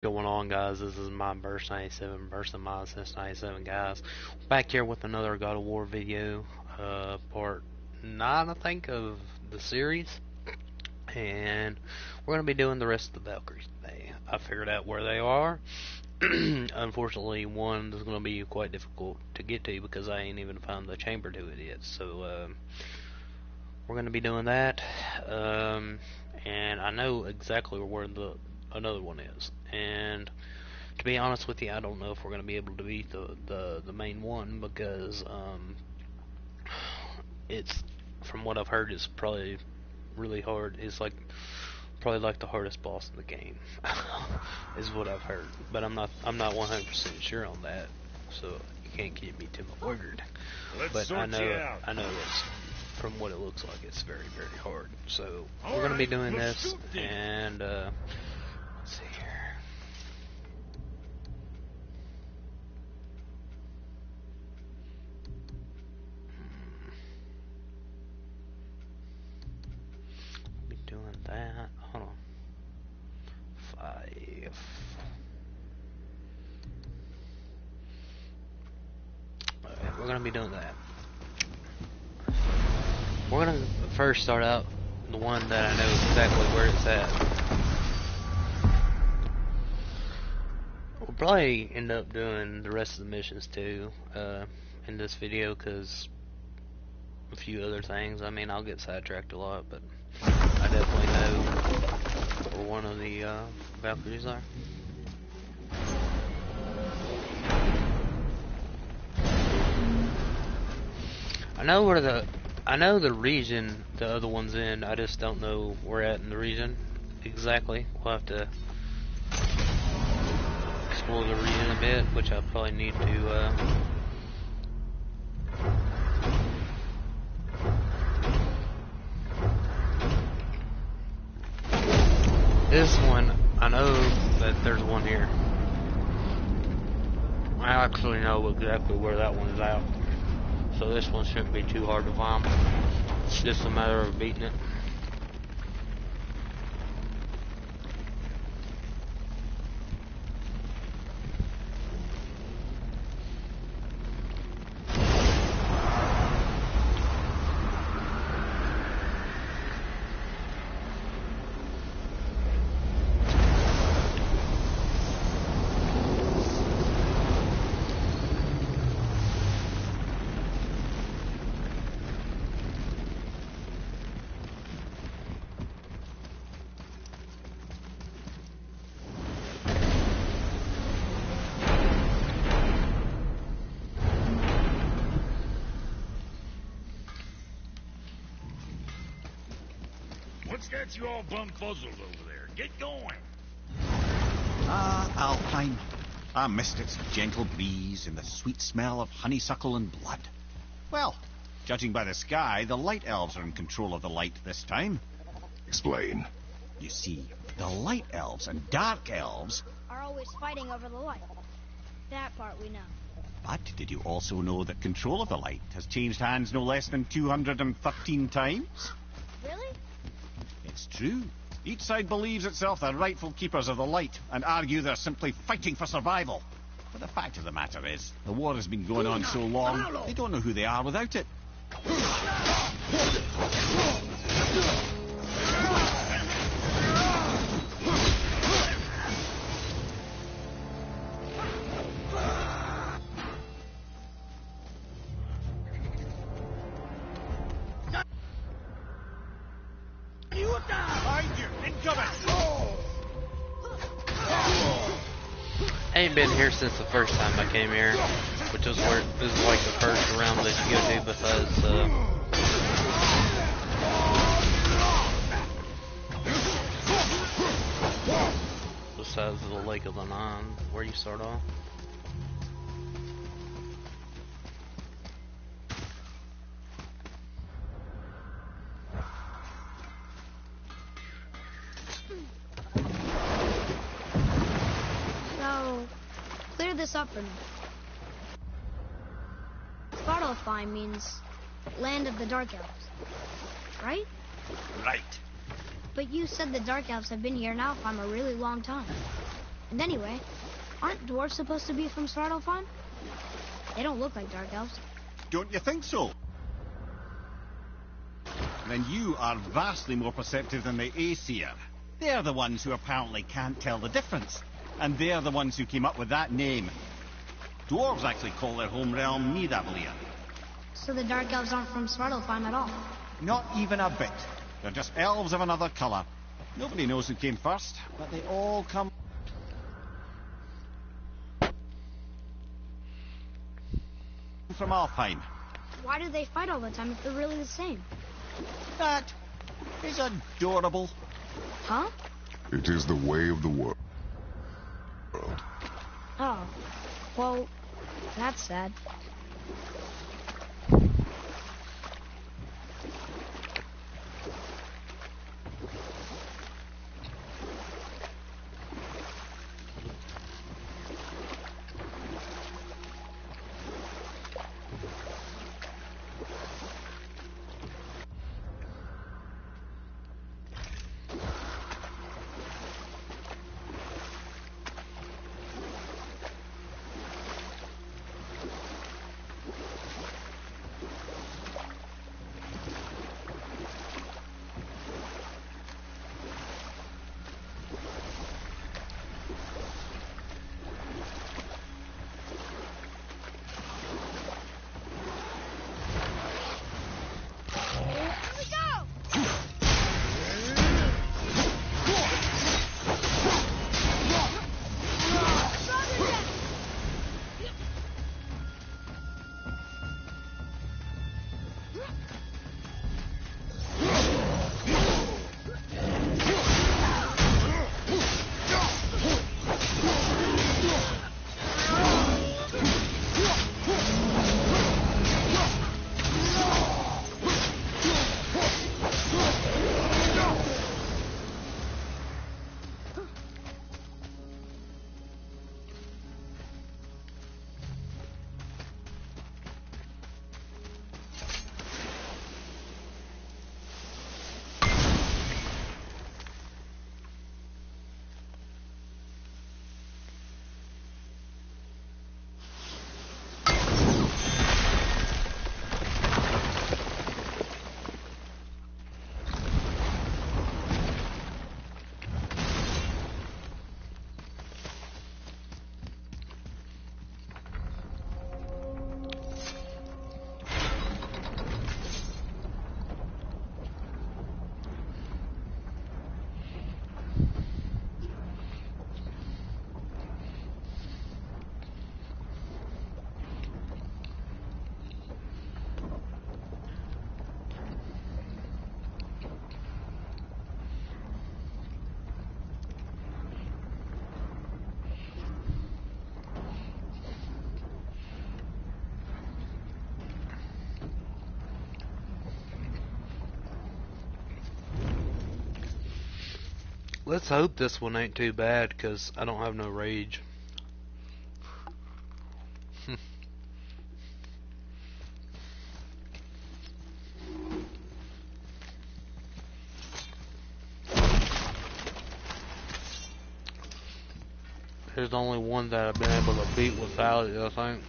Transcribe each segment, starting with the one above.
Going on, guys? This is my Burst 97, Burst of Mine since 97, guys. Back here with another God of War video, part 9, I think, of the series. And we're going to be doing the rest of the Valkyries today. I figured out where they are. Unfortunately, one is going to be quite difficult to get to because I ain't even found the chamber to it yet. So, we're going to be doing that. And I know exactly where another one is. And to be honest with you, I don't know if we're going to be able to beat the main one because it's, from what I've heard, it's probably really hard. It's probably like the hardest boss in the game, is what I've heard. But I'm not 100% sure on that, so you can't give me to my word. But I know it's, from what it looks like, it's very, very hard. So we're going to be doing this, and let's see here. Be doing that. Hold on. 5. Alright, we're going to be doing that. We're going to first start out the one that I know exactly where it's at. We'll probably end up doing the rest of the missions too in this video because a few other things. I mean, I'll get sidetracked a lot, but I definitely know where one of the Valkyries are. I know the region the other one's in. I just don't know where at in the region exactly. We'll have to explore the region a bit, which I probably need to this one, I know that there's one here. I actually know exactly where that one is at. So this one shouldn't be too hard to find. It's just a matter of beating it. What's got you all bumfuzzled over there? Get going. Alpine. I missed its gentle breeze and the sweet smell of honeysuckle and blood. Well, judging by the sky, the light elves are in control of the light this time. Explain. You see, the light elves and dark elves are always fighting over the light. That part we know. But did you also know that control of the light has changed hands no less than 213 times? Really? It's true. Each side believes itself the rightful keepers of the light and argue they're simply fighting for survival. But the fact of the matter is, the war has been going on so long, they don't know who they are without it. I ain't been here since the first time I came here, which is where this is like the first round that you go to besides the Lake of the Nine, where you start off. Clear this up for me. Svartalfheim means land of the Dark Elves, right? Right. But you said the Dark Elves have been here in Alfheim a really long time. And anyway, aren't dwarves supposed to be from Svartalfheim? They don't look like dark elves. Don't you think so? Then you are vastly more perceptive than the Aesir. They're the ones who apparently can't tell the difference. And they're the ones who came up with that name. Dwarves actually call their home realm Nidavellir. So the dark elves aren't from Svartalfheim at all? Not even a bit. They're just elves of another colour. Nobody knows who came first, but they all come from Alfheim. Why do they fight all the time if they're really the same? That is adorable. Huh? It is the way of the world. Oh. Well, that's sad. Let's hope this one ain't too bad, 'cause I don't have no rage. There's only one that I've been able to beat without it, I think.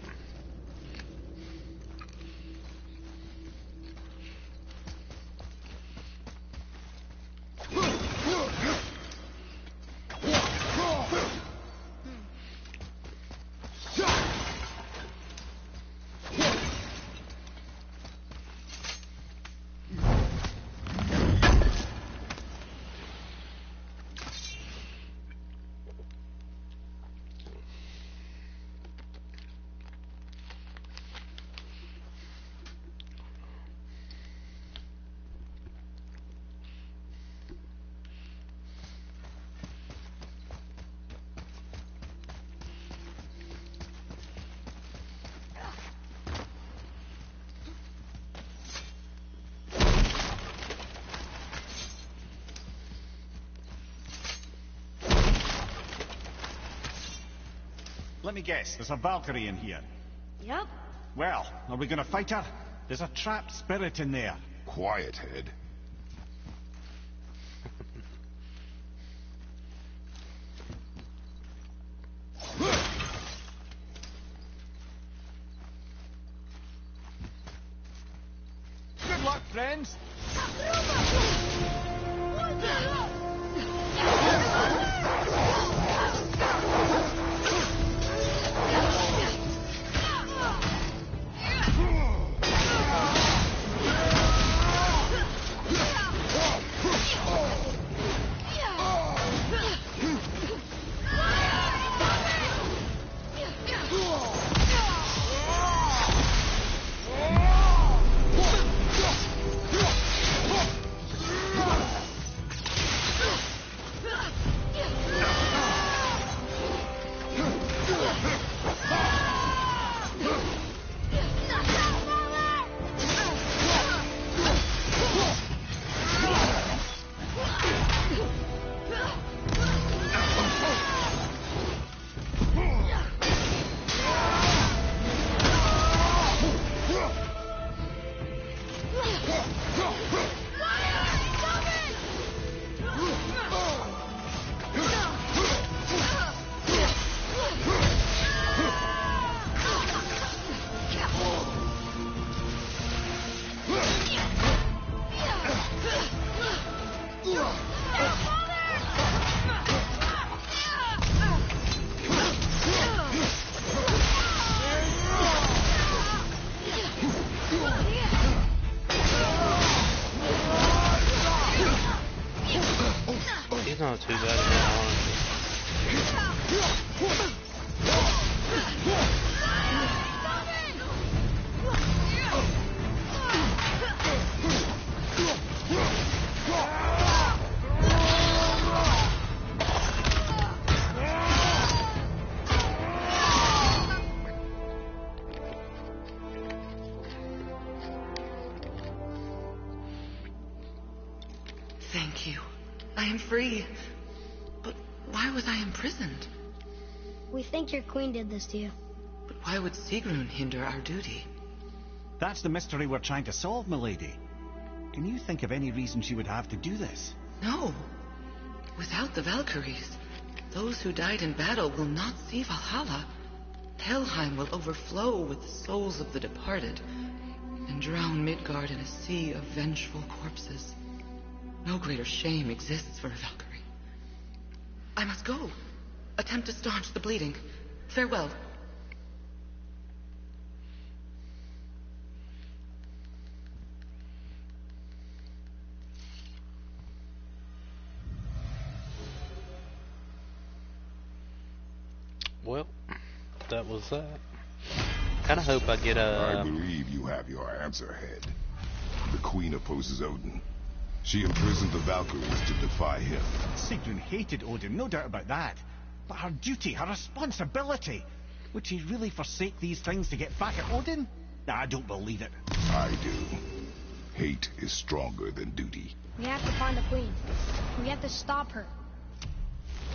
Let me guess, there's a Valkyrie in here. Yep. Well, are we gonna fight her? There's a trapped spirit in there. Quiet, Head. friends? He's not too bad at that, honestly. Thank you. I am free. But why was I imprisoned? We think your queen did this to you. But why would Sigrun hinder our duty? That's the mystery we're trying to solve, milady. Can you think of any reason she would have to do this? No. Without the Valkyries, those who died in battle will not see Valhalla. Helheim will overflow with the souls of the departed and drown Midgard in a sea of vengeful corpses. No greater shame exists for a Valkyrie. I must go. Attempt to staunch the bleeding. Farewell. Well, that was that. Kinda hope I get I believe you have your answer, Head. The Queen opposes Odin. She imprisoned the Valkyries to defy him. Sigrun hated Odin, no doubt about that. But her duty, her responsibility. Would she really forsake these things to get back at Odin? I don't believe it. I do. Hate is stronger than duty. We have to find the queen. We have to stop her.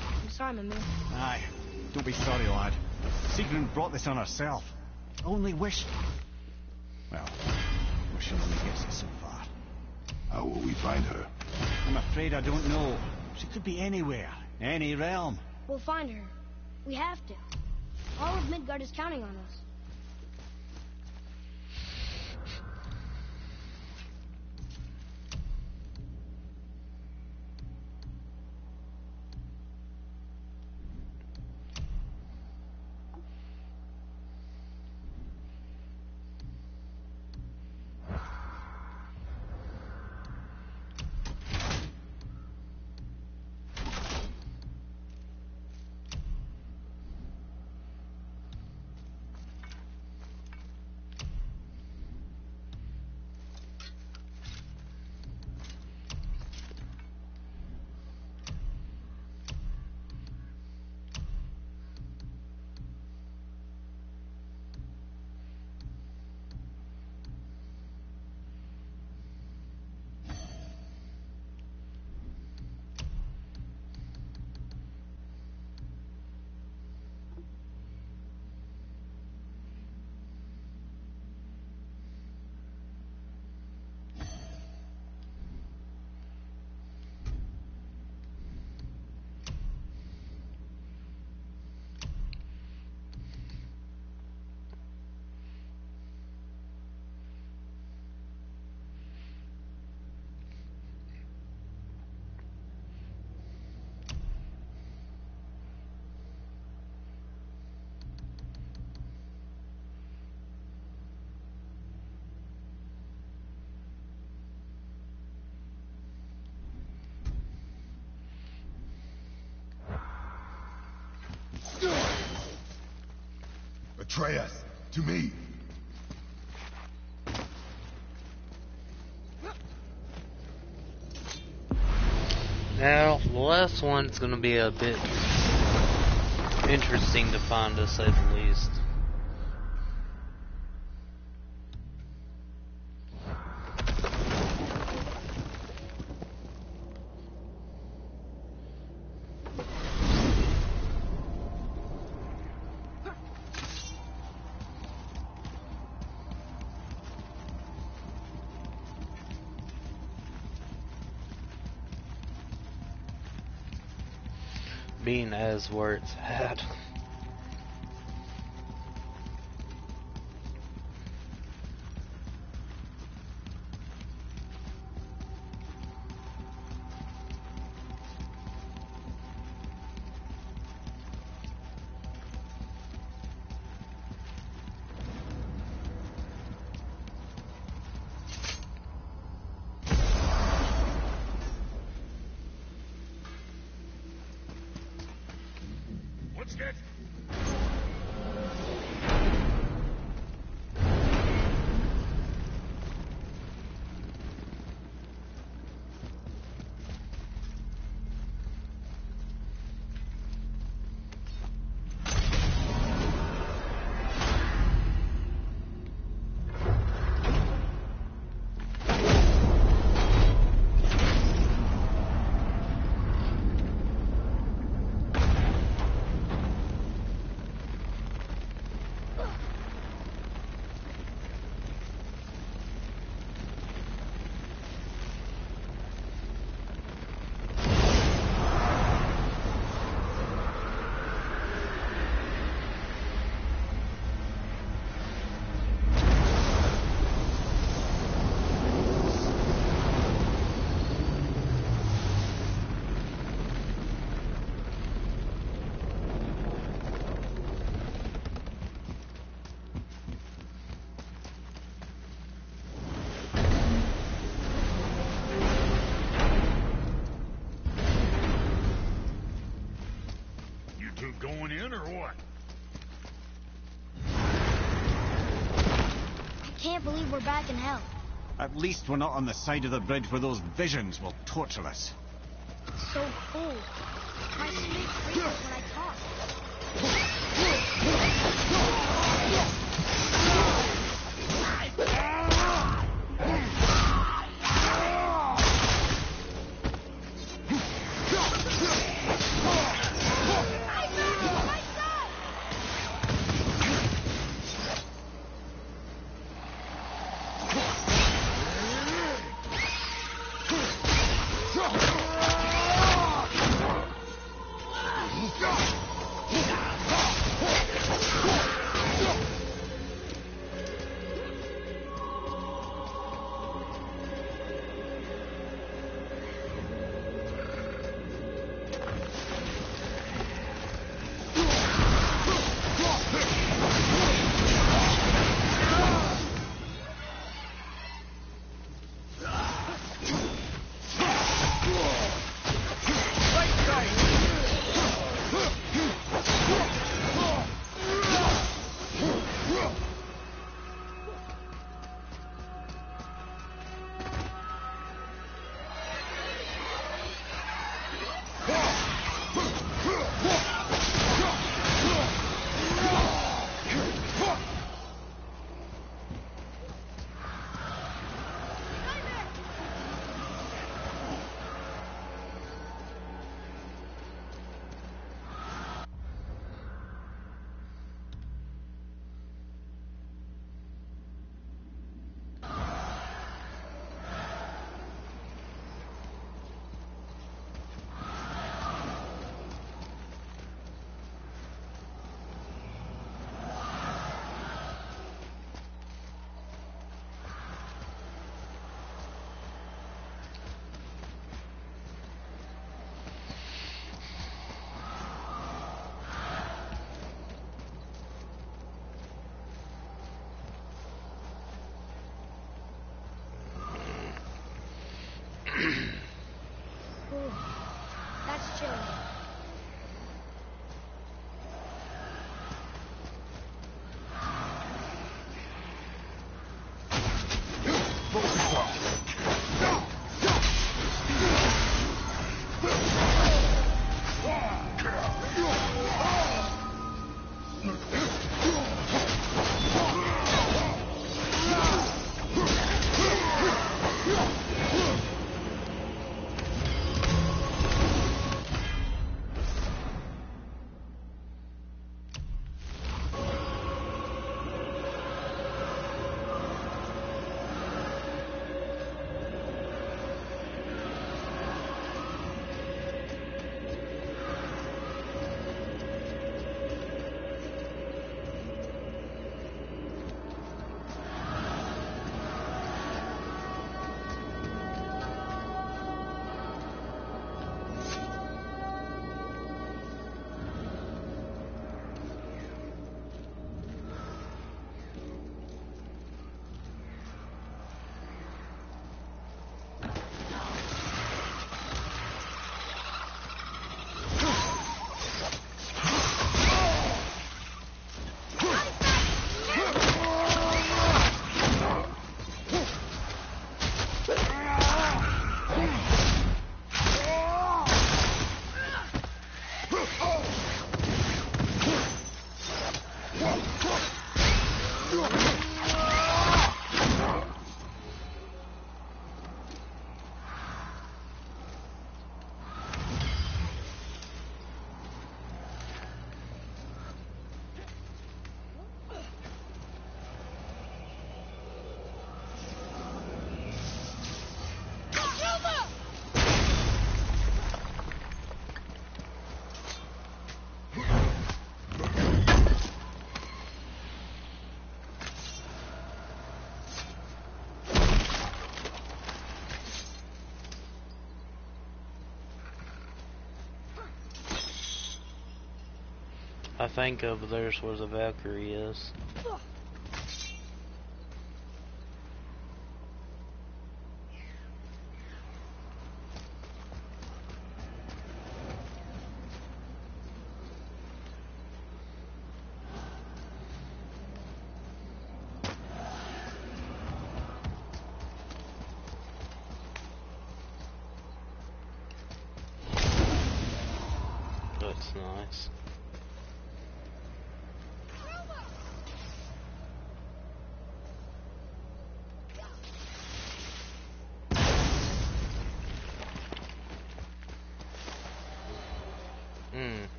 I'm sorry, Mimir. Aye, don't be sorry, lad. Sigrun brought this on herself. Only wish... Well, wish only gets us so far. How will we find her? I'm afraid I don't know. She could be anywhere, any realm. We'll find her. We have to. All of Midgard is counting on us. betray us. To me. Now, the last one's gonna be a bit interesting to find, to say the least. Being as where it's at. What's that? You going in or what? I can't believe we're back in hell. At least we're not on the side of the bridge where those visions will torture us. It's so cold. My stomach freezes when I talk. Go! I think over there's where the Valkyrie is. That's nice.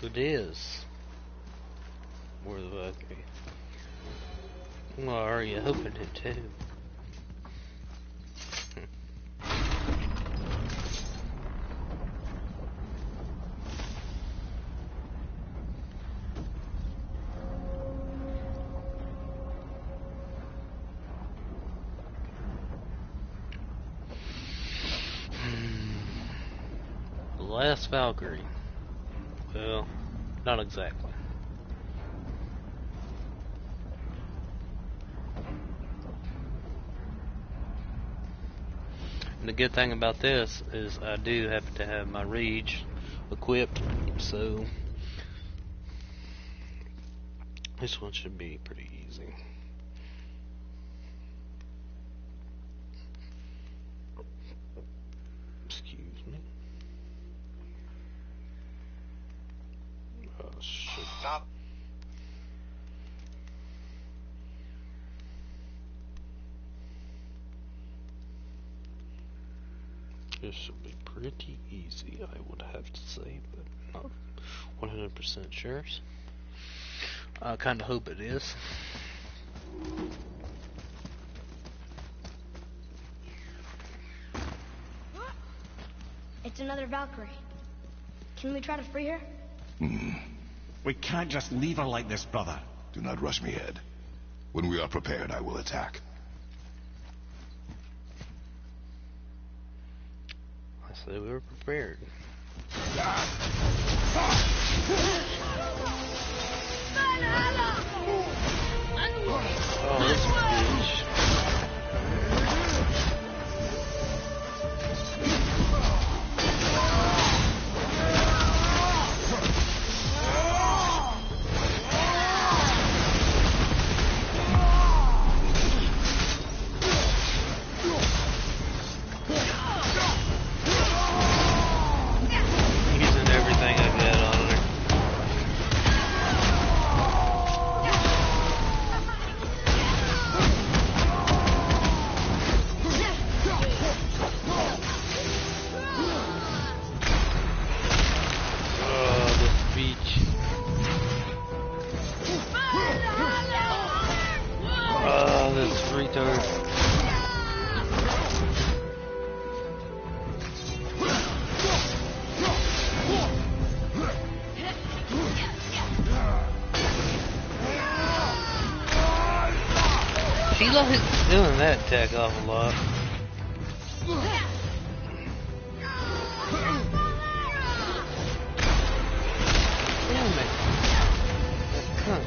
It is. Where the Valkyrie. Well, are you hoping it too? The last Valkyrie. Well, not exactly. And the good thing about this is I do have to have my Rage equipped, so this one should be pretty easy. Excuse me. Oh, shit. Stop. This should be pretty easy, I would have to say, but not 100% sure. I kind of hope it is. It's another Valkyrie. Can we try to free her? We can't just leave her like this, brother. Do not rush me, Ed. When we are prepared, I will attack. I said we were prepared. Oh, this bitch. Using everything I got on her. Oh, this beach. Oh, this retard. She likes doing that attack off a lot. Damn it. Cunt.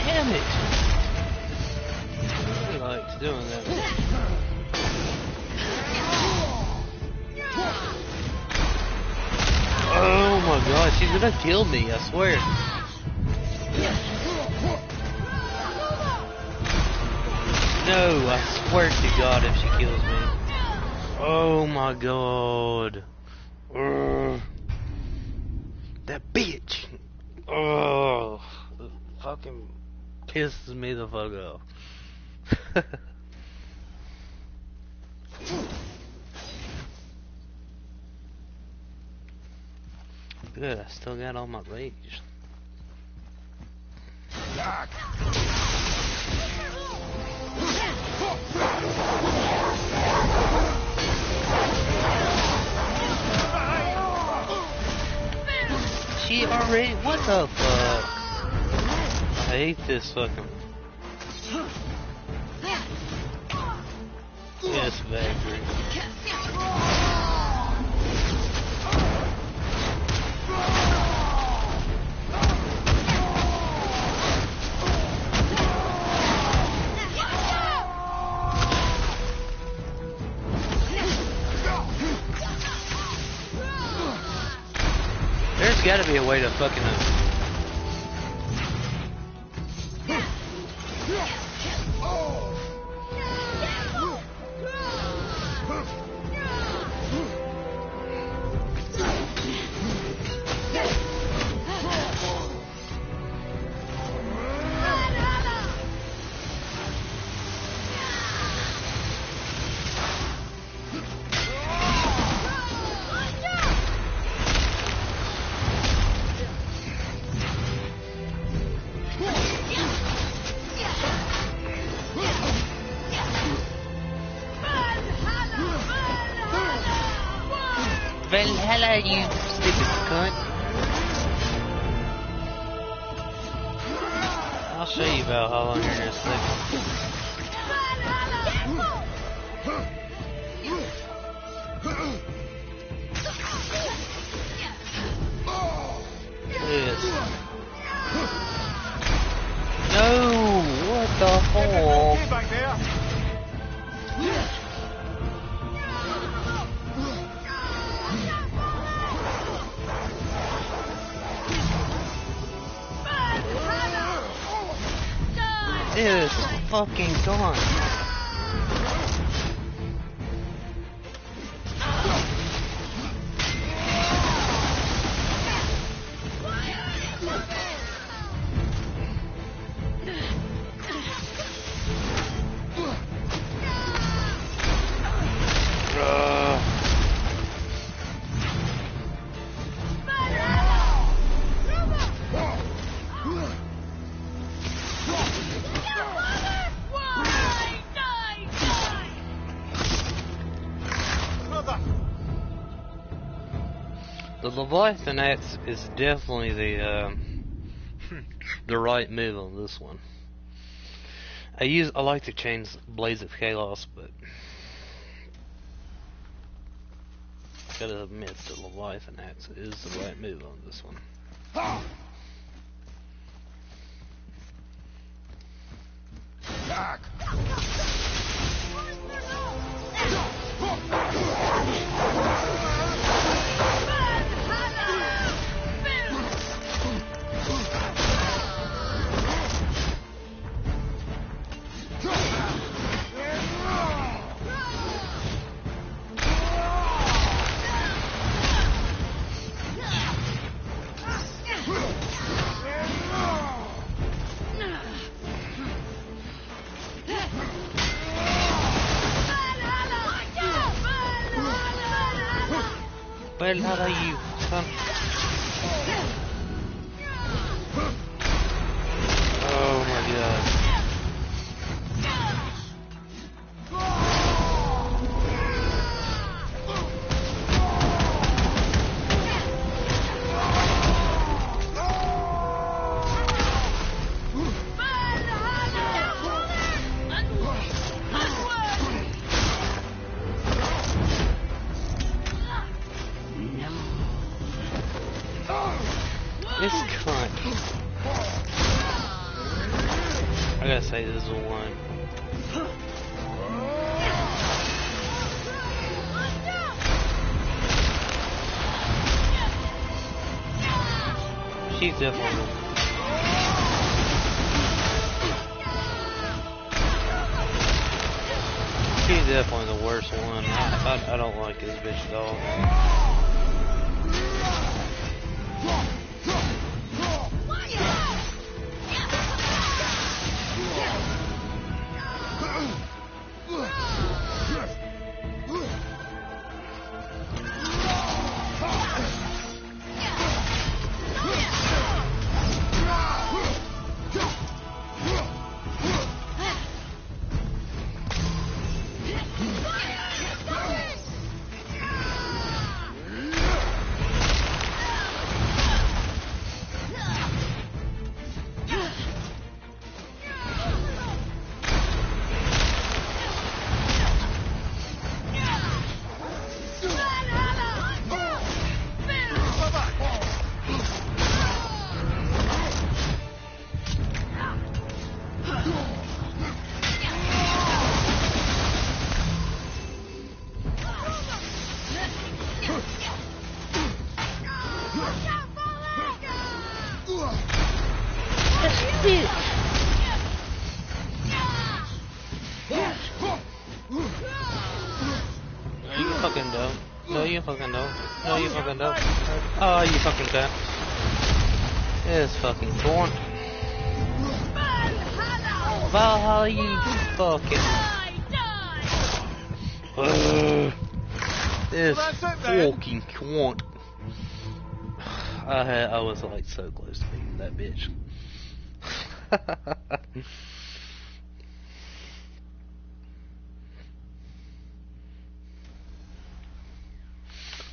Damn it. She likes doing that. Oh my god, she's gonna kill me, I swear. No, I swear to God if she kills me. Oh my God. Ugh. That bitch. Oh, fucking pisses me the fuck off. Good, I still got all my rage. She already. What the fuck? I hate this fucking. Yes, Valkyrie. There's gotta be a way to fucking Valhalla, you stupid cunt. I'll show you Valhalla here in a second. Yes. No, what the fuck? Back there. It's fucking gone. The Leviathan Axe is definitely the right move on this one. I like to change Blades of Chaos, but gotta admit the Leviathan Axe is the right move on this one. Valhalla, you son. Oh my God. This cunt. I gotta say this is a one. She's definitely definitely the worst one. I don't like this bitch at all. No, you fucking don't. No, you fucking don't. Oh, you fucking don't. It's fucking torn. Valhalla, you fucking. This fucking cunt. I was like so close to beating that bitch.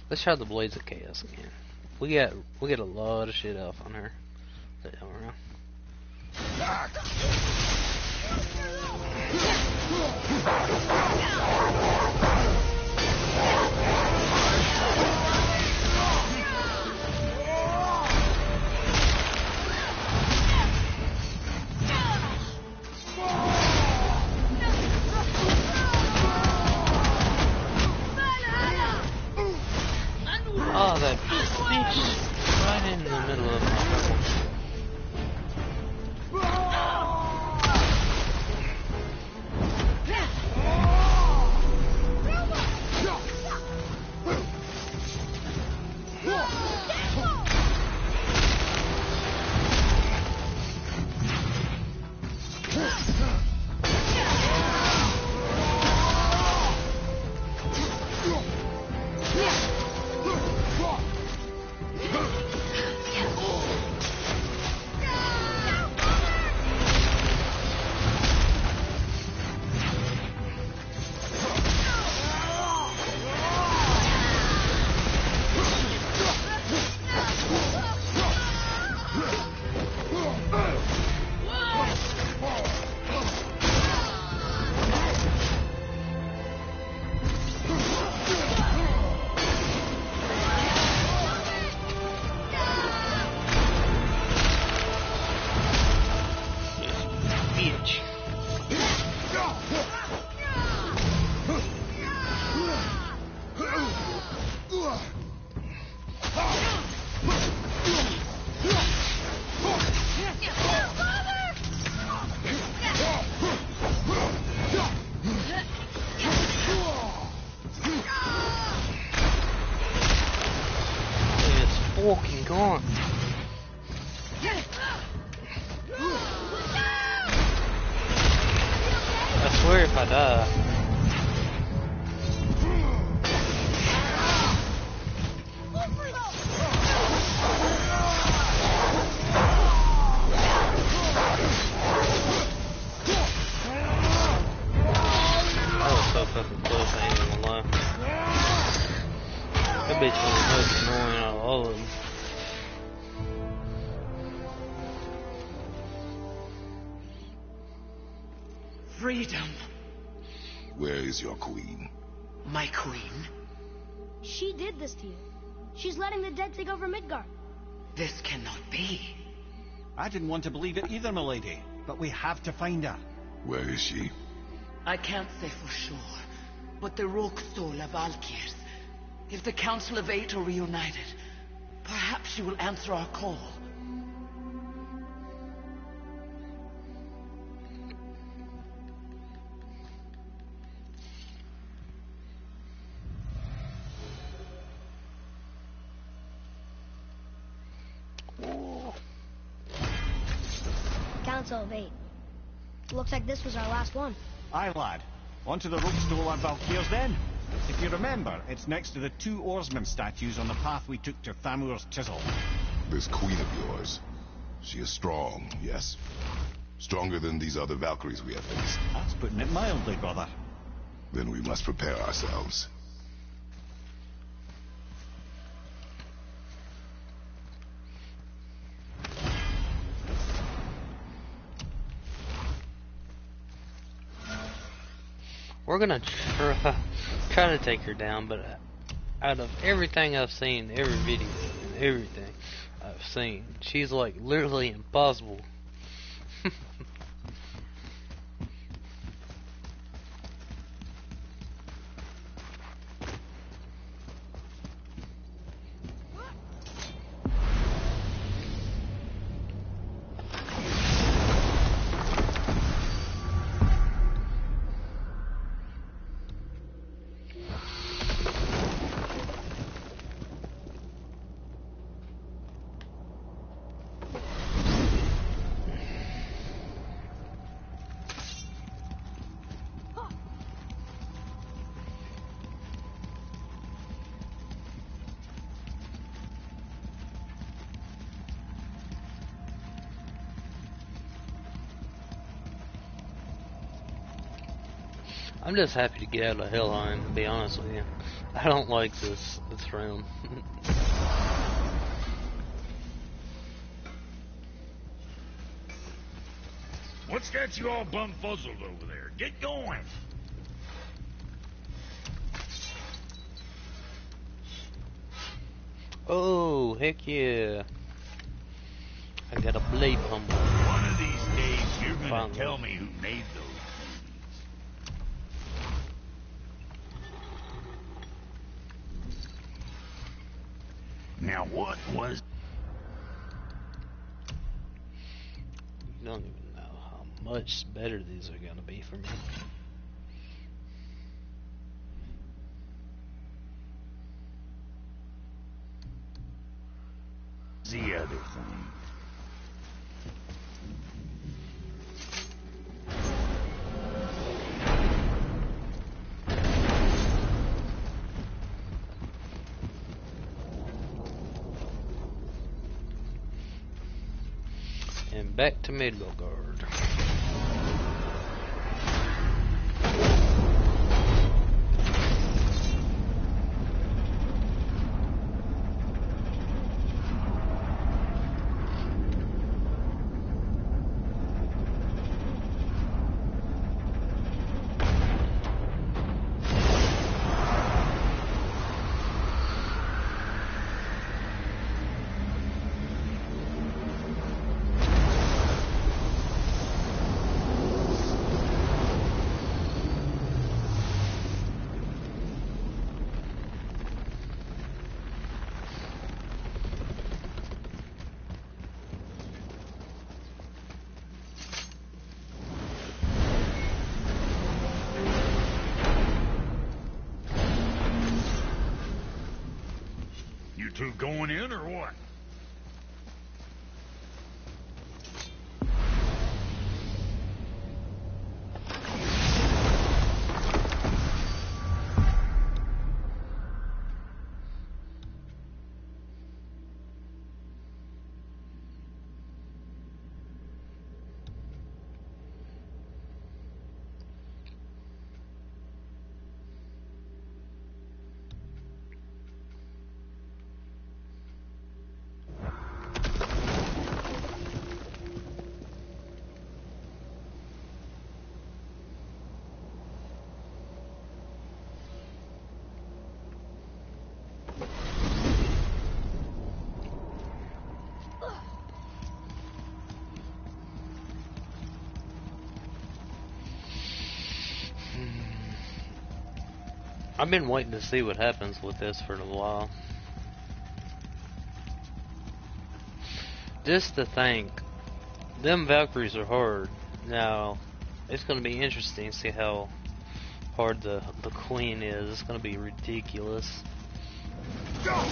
Let's try the Blades of Chaos again. We get a lot of shit off on her. Oh, that bitch right in the middle of my purple. Fucking gone. I swear if I die. That was so fucking close, I ain't even gonna lie. That bitch was the most annoying out of all of them. Freedom. Where is your queen? My queen? She did this to you. She's letting the dead take over Midgard. This cannot be. I didn't want to believe it either, milady. But we have to find her. Where is she? I can't say for sure, but the Rokstol of Valkyrs. If the Council of Eight are reunited, perhaps she will answer our call. Let's elevate. Looks like this was our last one. Aye, lad. Onto the ropes to our Valkyrs then. If you remember, it's next to the 2 oarsmen statues on the path we took to Thamur's chisel. This queen of yours, she is strong, yes? Stronger than these other Valkyries we have faced. That's putting it mildly, brother. Then we must prepare ourselves. We're gonna try to take her down, but out of everything I've seen, every video and everything I've seen, she's like literally impossible. I'm just happy to get out of Helheim, to be honest with you. I don't like this realm. What's got you all bumfuzzled over there? Get going! Oh, heck yeah. I got a blade pump. One of these days, you're gonna Finally. tell me who made those. Now what was... You don't even know how much better these are gonna be for me. the other thing? And back to Midgard. You two going in or what? I've been waiting to see what happens with this for a while. Just to think, them Valkyries are hard. Now, it's going to be interesting to see how hard the Queen is. It's going to be ridiculous. Go!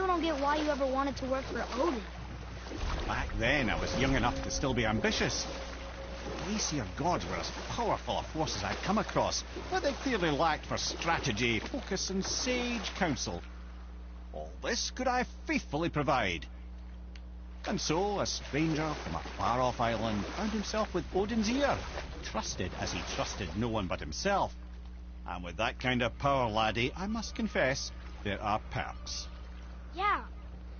still don't get why you ever wanted to work for Odin. Back then, I was young enough to still be ambitious. The Aesir gods were as powerful a force as I'd come across, but they clearly lacked for strategy, focus, and sage counsel. All this could I faithfully provide. And so, a stranger from a far-off island found himself with Odin's ear, trusted as he trusted no one but himself. And with that kind of power, laddie, I must confess, there are perks. Yeah,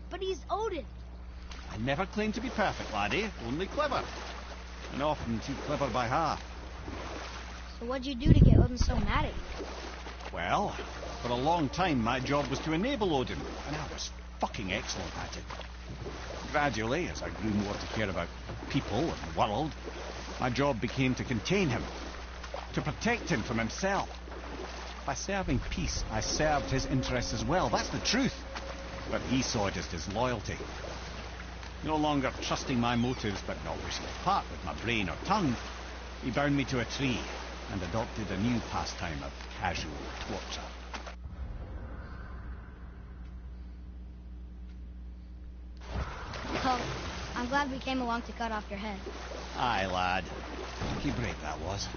but he's Odin. I never claimed to be perfect, laddie, only clever. And often too clever by half. So what'd you do to get Odin so mad at you? Well, for a long time my job was to enable Odin, and I was fucking excellent at it. Gradually, as I grew more to care about people and the world, my job became to contain him, to protect him from himself. By serving peace, I served his interests as well, that's the truth. But he saw it as disloyalty. No longer trusting my motives, but not wishing to part with my brain or tongue, he bound me to a tree and adopted a new pastime of casual torture. Well, I'm glad we came along to cut off your head. Aye, lad. Lucky break that was.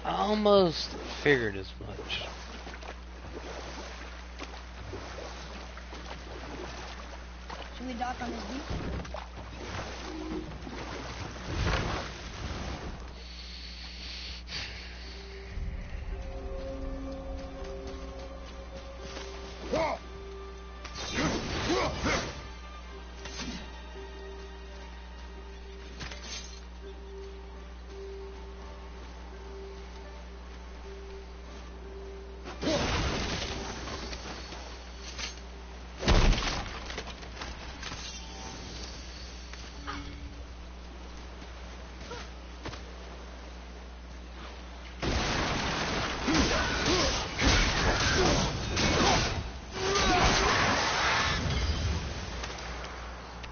I almost figured as much. Should we dock on this beach?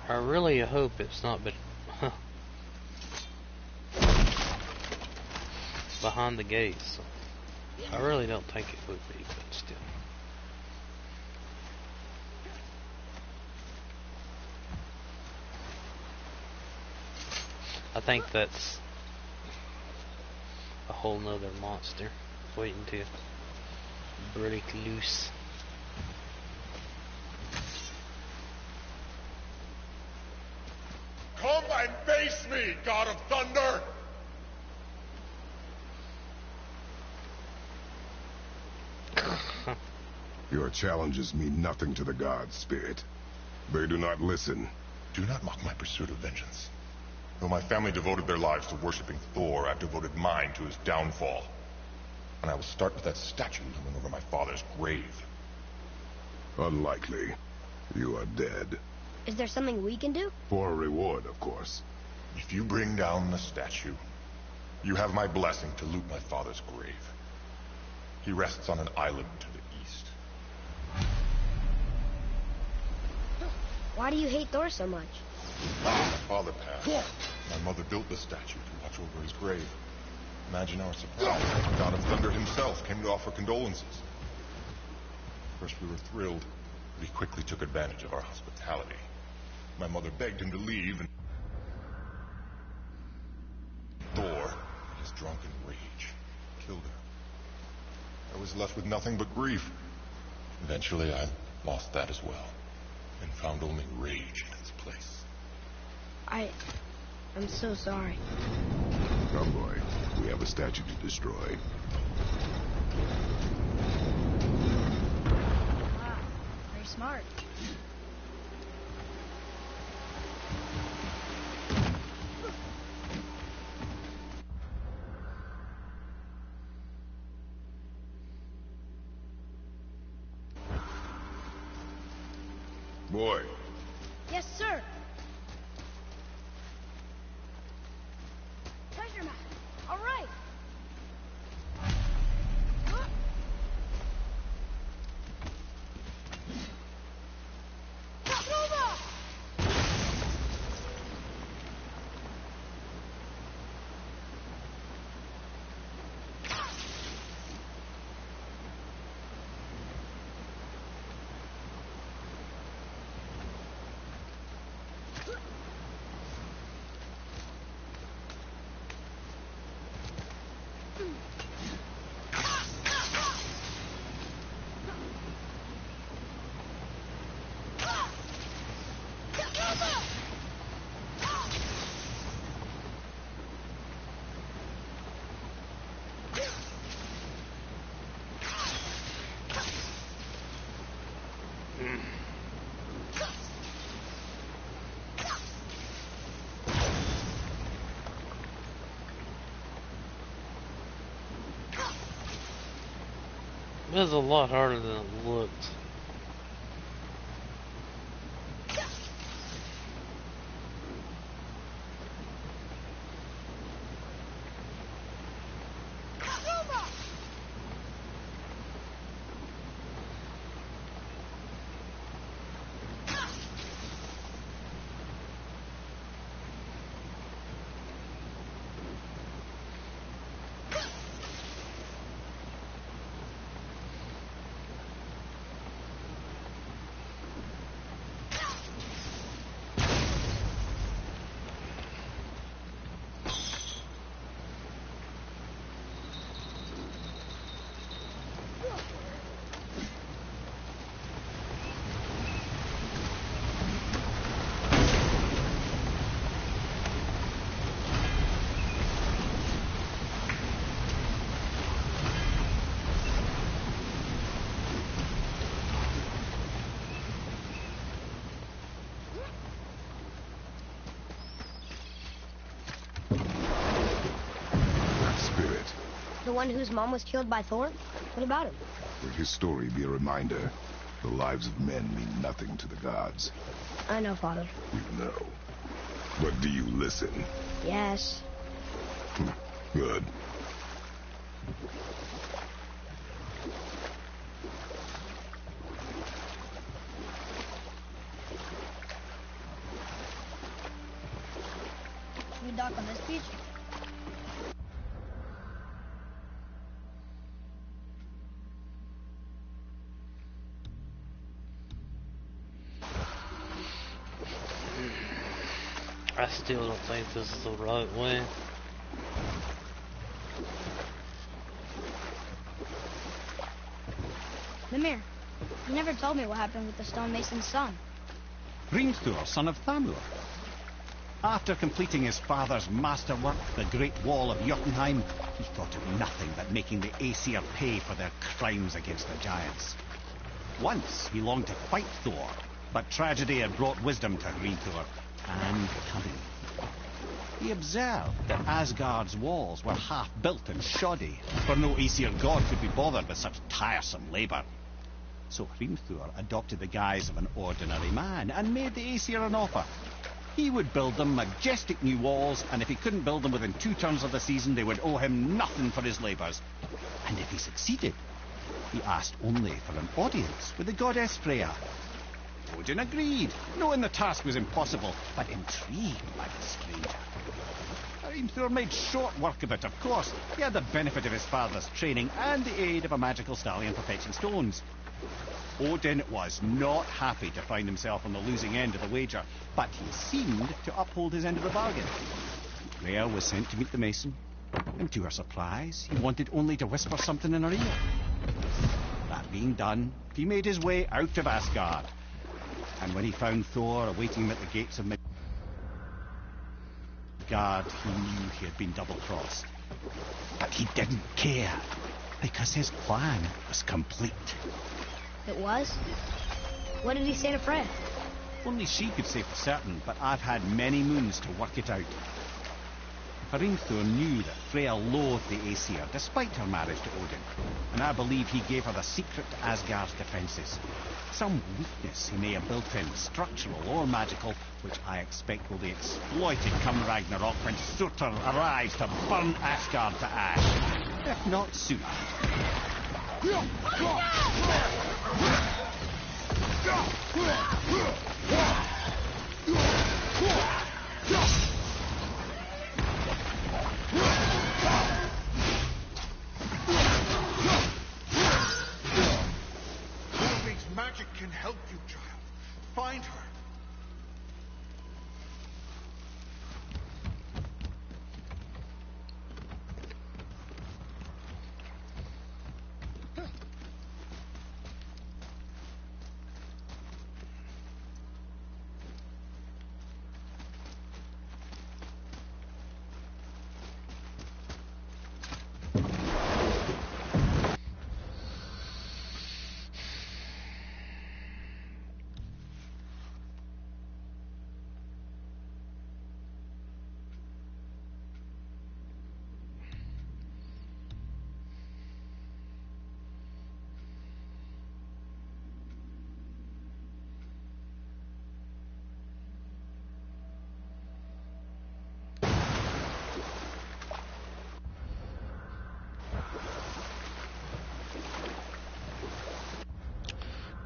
I really hope it's not behind the gates. I really don't think it would be, but still. I think that's a whole nother monster waiting to break loose. Come and face me, God of Thunder! Your challenges mean nothing to the gods, Spirit. They do not listen. Do not mock my pursuit of vengeance. Though my family devoted their lives to worshipping Thor, I've devoted mine to his downfall. And I will start with that statue looming over my father's grave. Unlikely. You are dead. Is there something we can do? For a reward, of course. If you bring down the statue, you have my blessing to loot my father's grave. He rests on an island to the east. Why do you hate Thor so much? When my father passed, my mother built the statue to watch over his grave. Imagine our surprise when the God of Thunder himself came to offer condolences. First we were thrilled, but he quickly took advantage of our hospitality. My mother begged him to leave, and Thor, in his drunken rage, killed her. I was left with nothing but grief. Eventually I lost that as well, and found only rage in its place. I'm so sorry. Come, boy. We have a statue to destroy. Wow, very smart. Boy. Yes, sir. Treasure map. All right. It was a lot harder than it looked. The one whose mom was killed by Thor? What about him? Let his story be a reminder. The lives of men mean nothing to the gods. I know, Father. You know. But do you listen? Yes. Good. We dock on this beach? I still don't think this is the right way. Mimir, you never told me what happened with the stonemason's son. Hrimthur, son of Thamur. After completing his father's masterwork, the Great Wall of Jotunheim, he thought of nothing but making the Aesir pay for their crimes against the giants. Once he longed to fight Thor, but tragedy had brought wisdom to Hrimthur, and cunning. He observed that Asgard's walls were half-built and shoddy, for no Aesir god could be bothered with such tiresome labour. So Hrimthur adopted the guise of an ordinary man and made the Aesir an offer. He would build them majestic new walls, and if he couldn't build them within 2 turns of the season, they would owe him nothing for his labours. And if he succeeded, he asked only for an audience with the goddess Freya. Odin agreed, knowing the task was impossible, but intrigued by the stranger. Hrimthur made short work of it, of course. He had the benefit of his father's training and the aid of a magical stallion for fetching stones. Odin was not happy to find himself on the losing end of the wager, but he seemed to uphold his end of the bargain. Freya was sent to meet the mason, and to her surprise, he wanted only to whisper something in her ear. That being done, he made his way out of Asgard. And when he found Thor awaiting him at the gates of Midgard, he knew he had been double-crossed. But he didn't care, because his plan was complete. It was? What did he say to Freya? Only she could say for certain, but I've had many moons to work it out. Hrimthur knew that Freya loathed the Aesir despite her marriage to Odin, and I believe he gave her the secret to Asgard's defences. Some weakness he may have built in, structural or magical, which I expect will be exploited come Ragnarok when Surtur arrives to burn Asgard to ash. If not soon. Thorvig's magic can help you, child. Find her.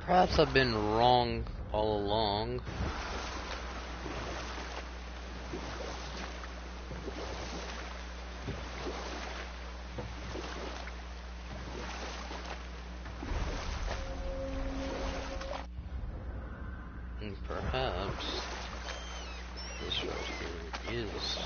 Perhaps I've been wrong all along. And perhaps this right here is...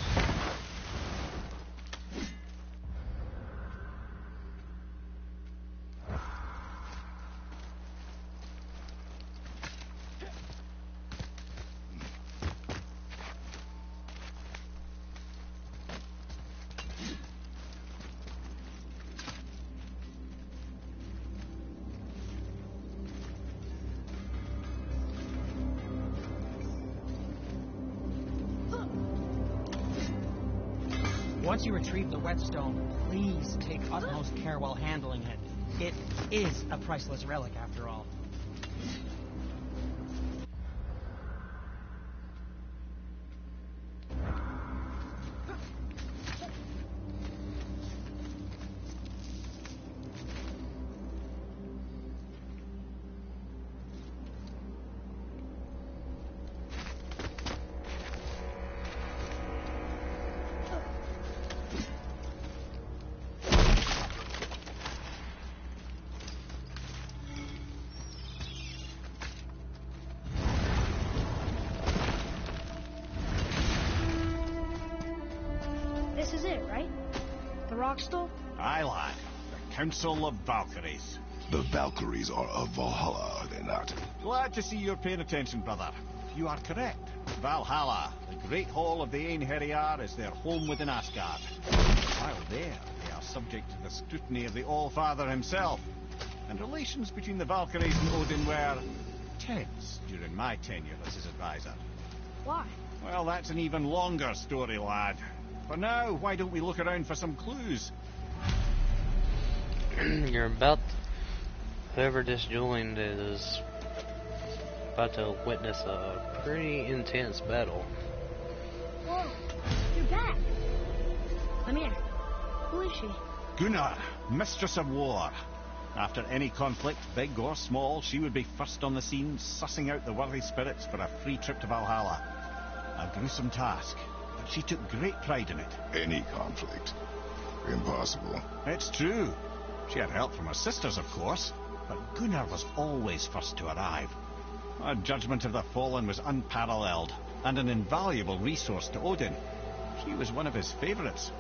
Once you retrieve the whetstone, please take utmost care while handling it. It is a priceless relic, after all. This is it, right? The Rockstall? Aye, lad. The Council of Valkyries. The Valkyries are of Valhalla, are they not? Glad to see you're paying attention, brother. You are correct. Valhalla, the great hall of the Einherjar, is their home within Asgard. While there, they are subject to the scrutiny of the All-Father himself. And relations between the Valkyries and Odin were tense during my tenure as his advisor. Why? Well, that's an even longer story, lad. For now, why don't we look around for some clues? You're about... Whoever this joined is about to witness a pretty intense battle. Whoa, you're back. Come here. Who is she? Gunnar, Mistress of War. After any conflict, big or small, she would be first on the scene, sussing out the worthy spirits for a free trip to Valhalla. A gruesome task, but she took great pride in it. Any conflict. Impossible. It's true. She had help from her sisters, of course, but Gunnar was always first to arrive. Her judgment of the fallen was unparalleled, and an invaluable resource to Odin. She was one of his favourites.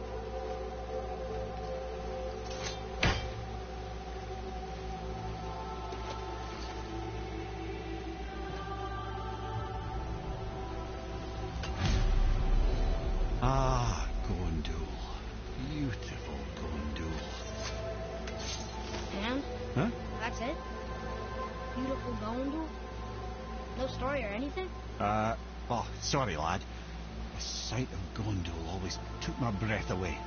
Ah, Gondul. Beautiful Gondul. And? Huh? That's it? Beautiful Gondul? No story or anything? Oh, sorry, lad. The sight of Gondul always took my breath away.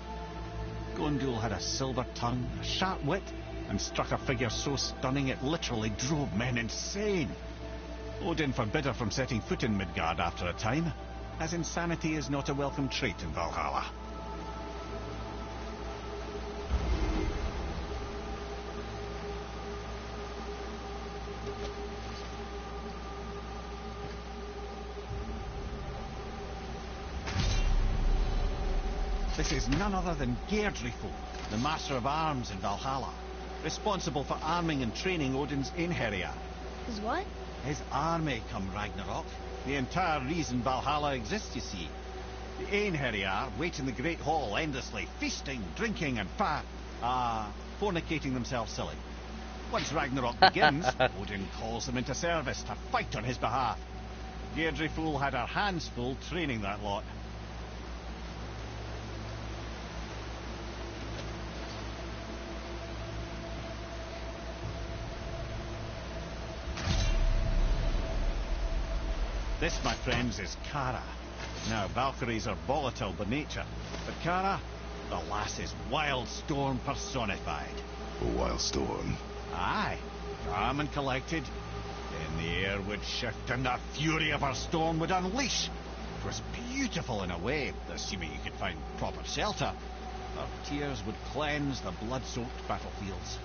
Gondul had a silver tongue, a sharp wit, and struck a figure so stunning it literally drove men insane. Odin forbid her from setting foot in Midgard after a time, as insanity is not a welcome trait in Valhalla. This is none other than Geirdriful, the master of arms in Valhalla, responsible for arming and training Odin's Einherjar. His what? His army come Ragnarok. The entire reason Valhalla exists, you see. The Einherjar wait in the Great Hall endlessly, feasting, drinking, and fornicating themselves silly. Once Ragnarok begins, Odin calls them into service to fight on his behalf. Geirdriful had her hands full training that lot. This, my friends, is Kara. Now, Valkyries are volatile by nature, but Kara, the lass is Wildstorm personified. A Wildstorm? Aye, calm and collected. Then the air would shift and the fury of her storm would unleash. It was beautiful in a way, assuming you could find proper shelter. Her tears would cleanse the blood-soaked battlefields.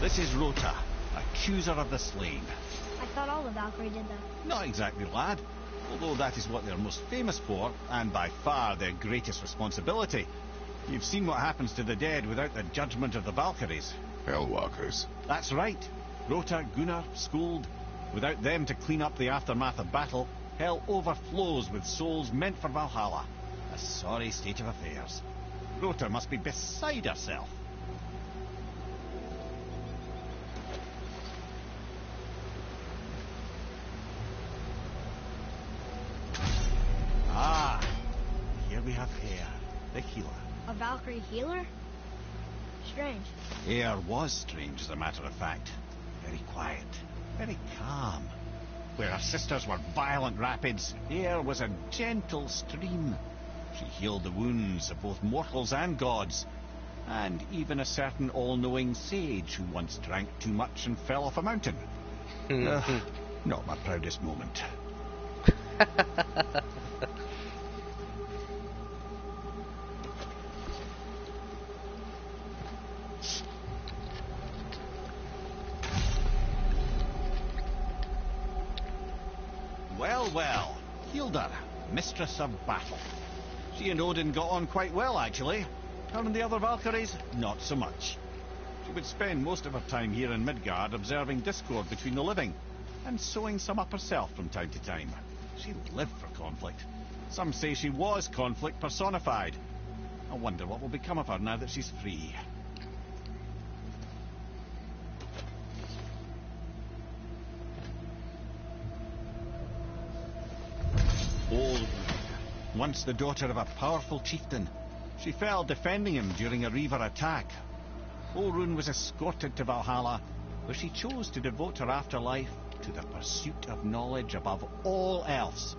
This is Rota, accuser of the slain. I thought all the Valkyrie did that. Not exactly, lad. Although that is what they're most famous for, and by far their greatest responsibility. You've seen what happens to the dead without the judgment of the Valkyries. Hellwalkers. That's right. Rota, Gunnar, Skuld. Without them to clean up the aftermath of battle, hell overflows with souls meant for Valhalla. A sorry state of affairs. Rota must be beside herself. We have Eir, the healer. A Valkyrie healer? Strange. Eir was strange, as a matter of fact. Very quiet, very calm. Where her sisters were violent rapids, Eir was a gentle stream. She healed the wounds of both mortals and gods, and even a certain all-knowing sage who once drank too much and fell off a mountain. Not my proudest moment. Well, Hilda, mistress of battle. She and Odin got on quite well, actually. Her and the other Valkyries, not so much. She would spend most of her time here in Midgard observing discord between the living, and sewing some up herself from time to time. She lived for conflict. Some say she was conflict personified. I wonder what will become of her now that she's free. Olrun, once the daughter of a powerful chieftain. She fell defending him during a Reaver attack. Olrun was escorted to Valhalla, where she chose to devote her afterlife to the pursuit of knowledge above all else.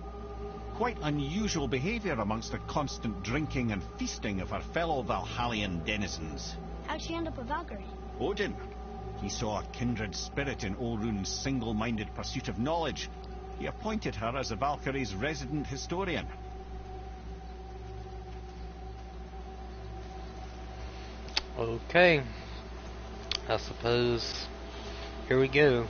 Quite unusual behavior amongst the constant drinking and feasting of her fellow Valhallian denizens. How'd she end up a Valkyrie? Odin. He saw a kindred spirit in Olrun's single-minded pursuit of knowledge. He appointed her as the Valkyrie's resident historian. Okay. I suppose here we go.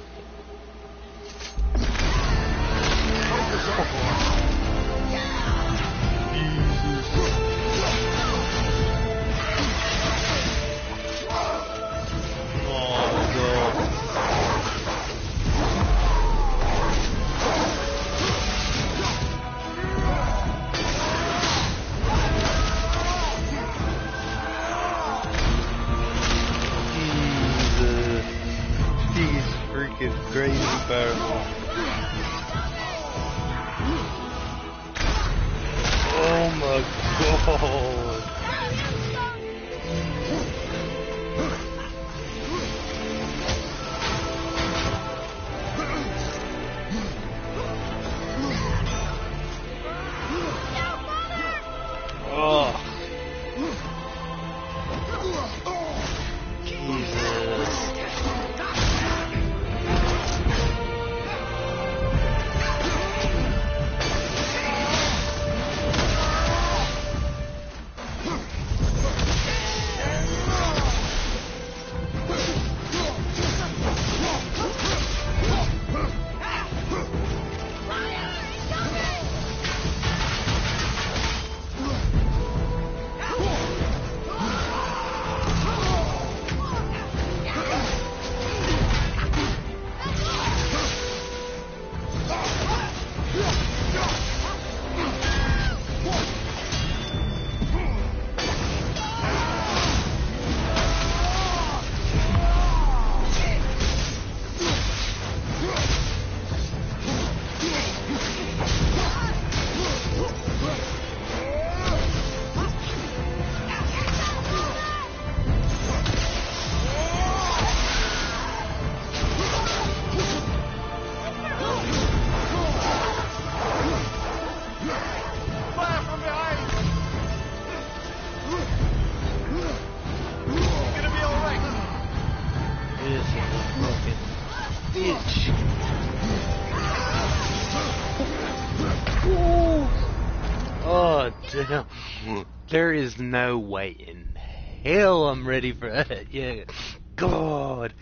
God damn. There is no way in hell I'm ready for that yet. God.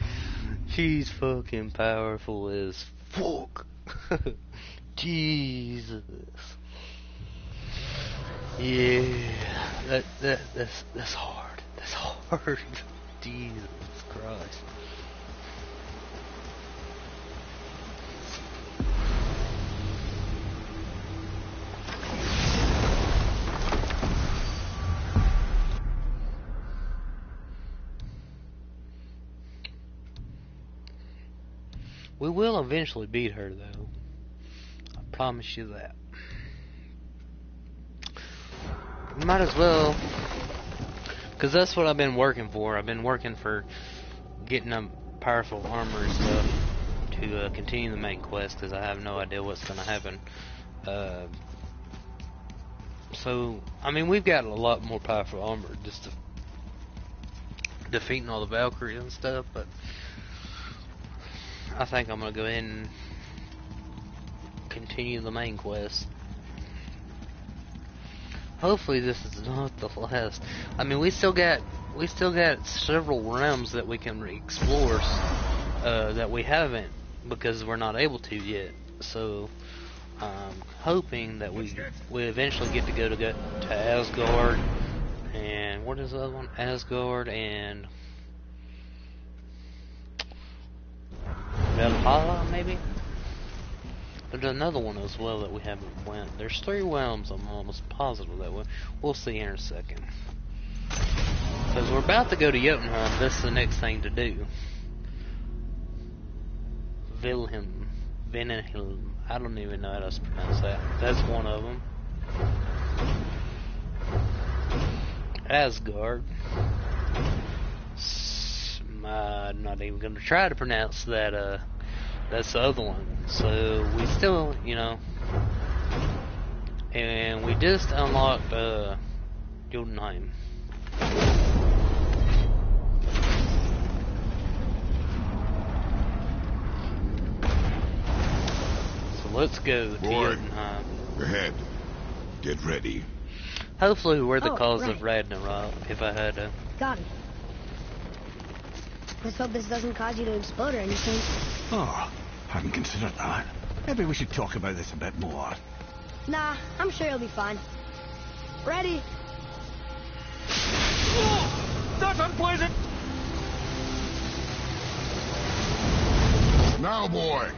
She's fucking powerful as fuck. Jesus. Yeah. That's hard. That's hard. Jesus Christ. We will eventually beat her, though. I promise you that. Might as well, because that's what I've been working for. I've been working for getting a powerful armor and stuff to continue the main quest, because I have no idea what's going to happen. So, I mean, we've got a lot more powerful armor just to defeating all the Valkyries and stuff, but I think I'm gonna go ahead and continue the main quest. Hopefully this is not the last. I mean, we still got several realms that we can explore that we haven't, because we're not able to yet. So I'm hoping that we eventually get to go to Asgard, and what is the other one? Asgard and Valhalla, maybe? There's another one as well that we haven't went. There's 3 realms I'm almost positive that we'll see here in a second. Because we're about to go to Jotunheim, that's the next thing to do. Vilhelm. I don't even know how to pronounce that. That's one of them. Asgard. I'm not even going to try to pronounce that. That's the other one. So we still, you know, and we just unlocked Jotunheim. So let's go to Jotunheim. Ahead. Get ready. Hopefully we're the cause right. of Ragnarok, if I had to. Got it. Let's hope this doesn't cause you to explode or anything. Oh, hadn't considered that. Maybe we should talk about this a bit more. Nah, I'm sure you'll be fine. Ready? Oh, that's unpleasant! Now, boy.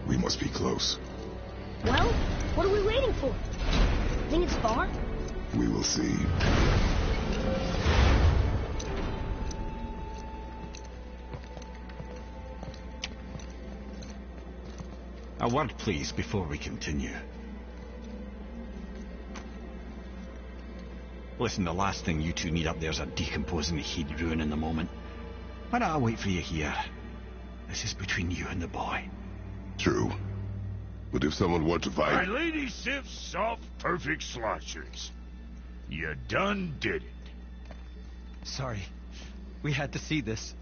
We must be close. Well, what are we waiting for? Think it's far? We will see. A word, please, before we continue. Listen, the last thing you two need up there is a decomposing heat ruin in the moment. Why don't I wait for you here? This is between you and the boy. True. But if someone were to My fight... lady sips soft, perfect sloshers. You done did it. Sorry. We had to see this.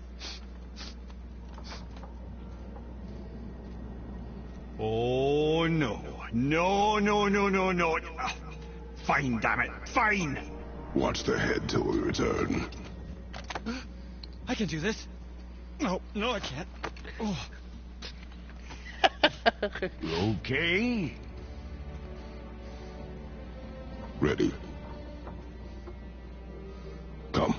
Oh, no. No, no, no, no, no. Fine, damn it. Fine. Watch the head till we return. I can do this. No, I can't. Oh. Okay. Ready. Come.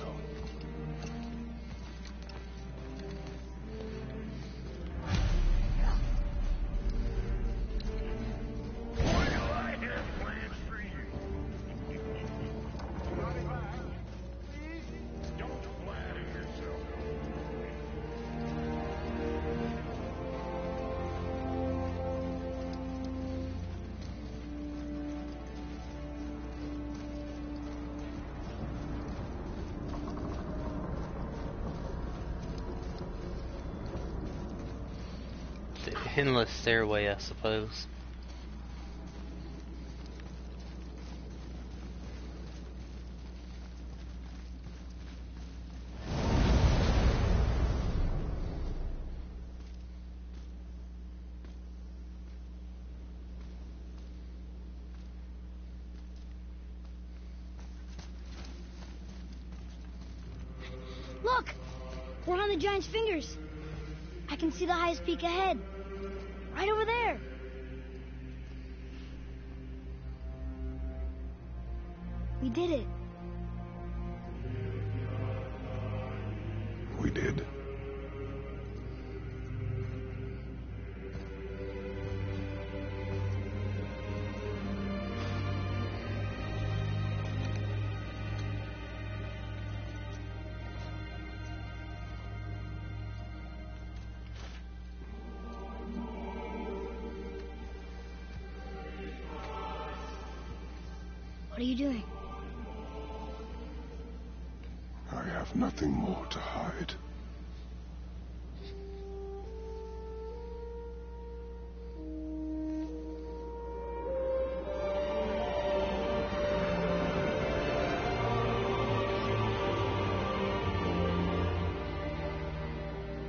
Endless stairway, I suppose. Look! We're on the giant's fingers. I can see the highest peak ahead. Right over there. We did it. We did. What are you doing? I have nothing more to hide.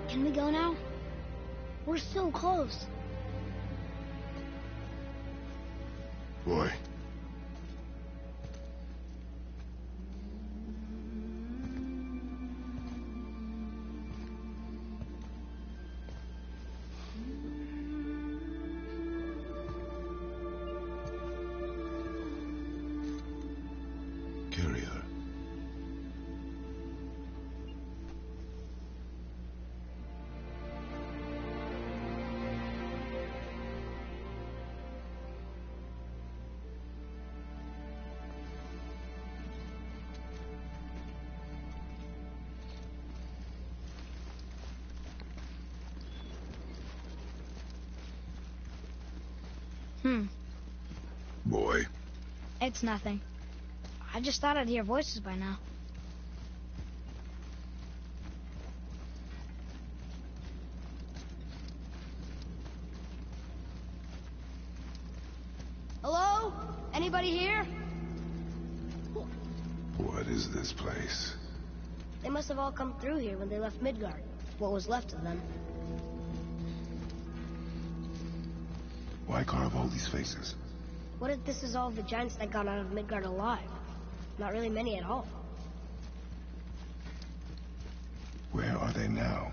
Can we go now? We're so close. Boy. Carry her. Boy. It's nothing. I just thought I'd hear voices by now. Hello? Anybody here? What is this place? They must have all come through here when they left Midgard. What was left of them. Why carve all these faces? What if this is all the giants that got out of Midgard alive? Not really many at all. Where are they now?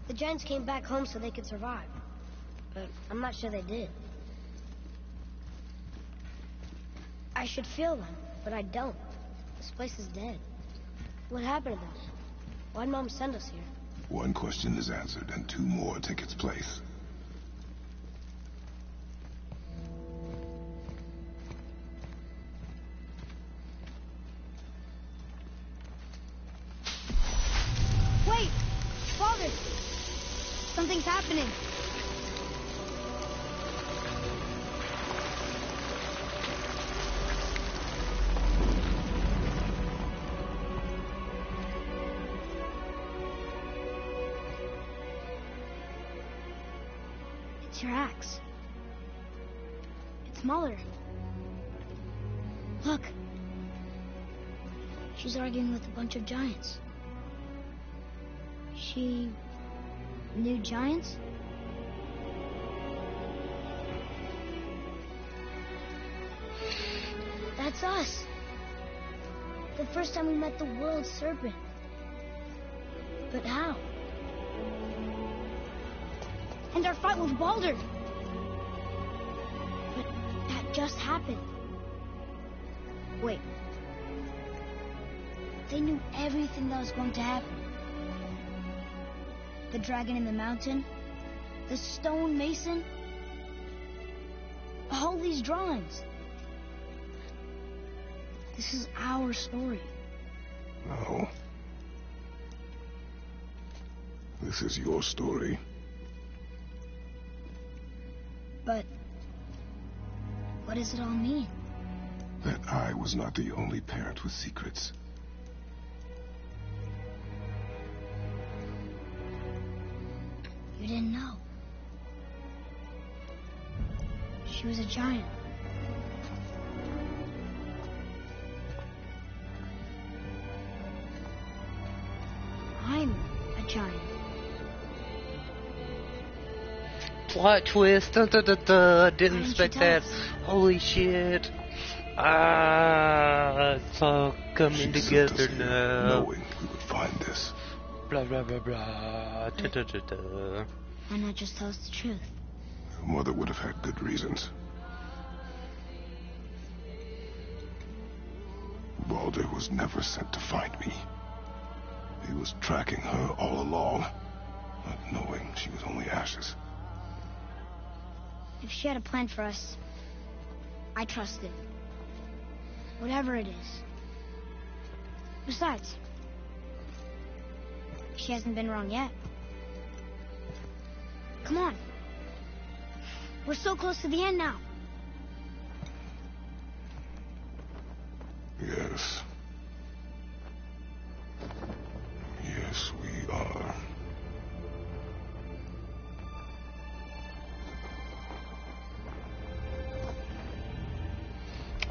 The giants came back home so they could survive. But I'm not sure they did. I should feel them, but I don't. This place is dead. What happened to them? Why'd Mom send us here? One question is answered, and two more take its place. Wait! Father! Something's happening. It's your axe. It's Muller. Look. She's arguing with a bunch of giants. She knew giants? That's us. The first time we met the world serpent. But how? And our fight with Baldur. But that just happened. Wait. They knew everything that was going to happen. The dragon in the mountain, the stone mason, all these drawings. This is our story. No. This is your story. But what does it all mean? That I was not the only parent with secrets. You didn't know. She was a giant. I'm a giant. Plot twist. Dun, dun, dun, dun. Didn't expect that. Holy shit. Ah, it's all coming together now. Knowing we would find this? Blah blah blah blah. Why not just tell us the truth? Your mother would have had good reasons. Balder was never sent to find me. He was tracking her all along, not knowing she was only ashes. If she had a plan for us, I trust it. Whatever it is. Besides, she hasn't been wrong yet. Come on. We're so close to the end now. Yes. Yes, we are.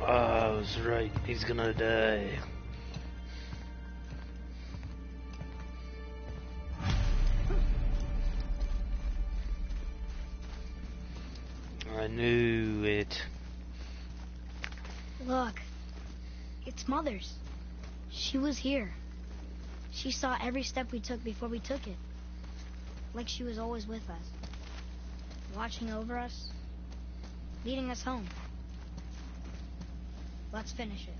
I was right. He's gonna die. I knew it. Look. It's Mother's. She was here. She saw every step we took before we took it. Like she was always with us. Watching over us. Leading us home. Let's finish it.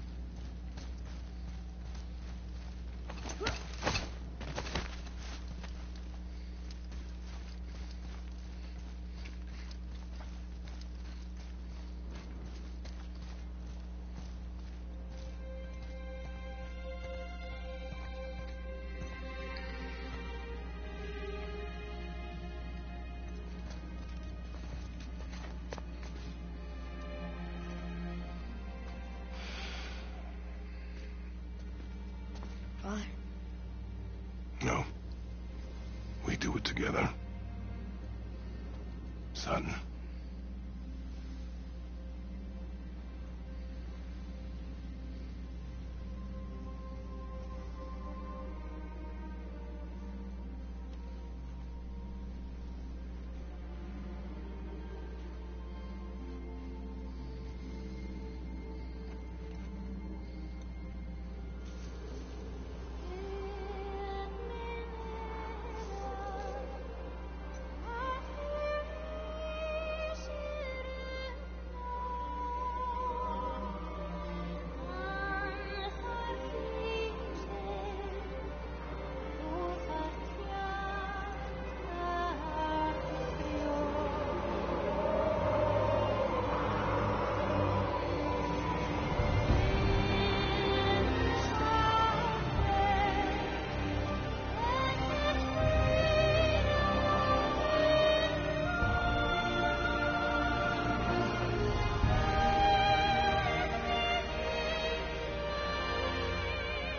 Father? No. We do it together. Son.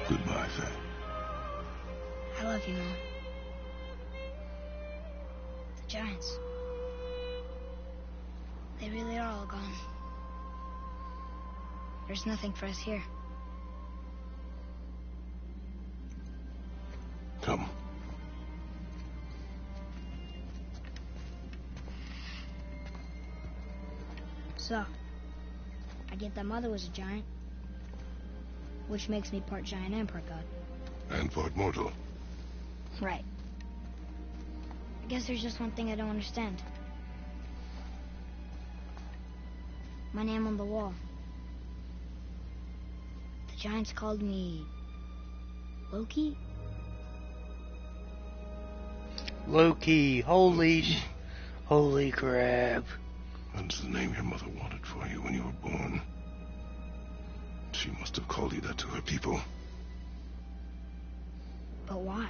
Goodbye, Faye. I love you, Mom. The Giants. They really are all gone. There's nothing for us here. Come. So, I get that Mother was a giant, which makes me part giant and part god. And part mortal. Right. I guess there's just one thing I don't understand. My name on the wall. The Giants called me... Loki? Loki, holy crap. That's the name your mother wanted for you when you were born. She must have called you that to her people. But why?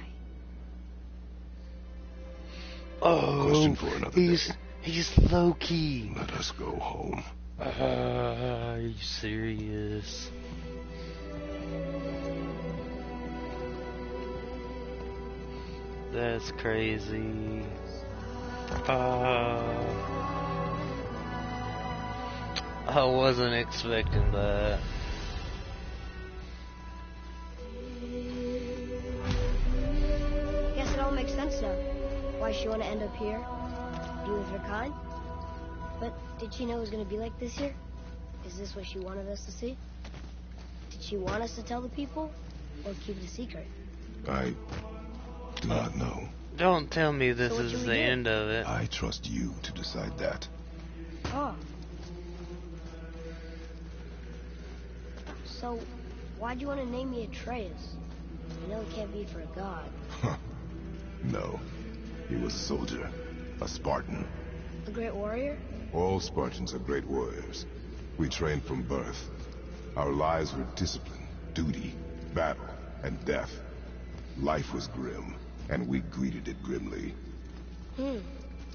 Oh, Question for another day. He's Loki. Let us go home. Are you serious? That's crazy. I wasn't expecting that. Guess it all makes sense now. Why she want to end up here? Be with her kind? But did she know it was going to be like this here? Is this what she wanted us to see? Did she want us to tell the people? Or keep it a secret? I do not know. Don't tell me this So what is should we the do? end of it. I trust you to decide that. Oh. So, why'd you want to name me Atreus? I know it can't be for a god. No. He was a soldier. A Spartan. A great warrior? All Spartans are great warriors. We trained from birth. Our lives were discipline, duty, battle, and death. Life was grim, and we greeted it grimly.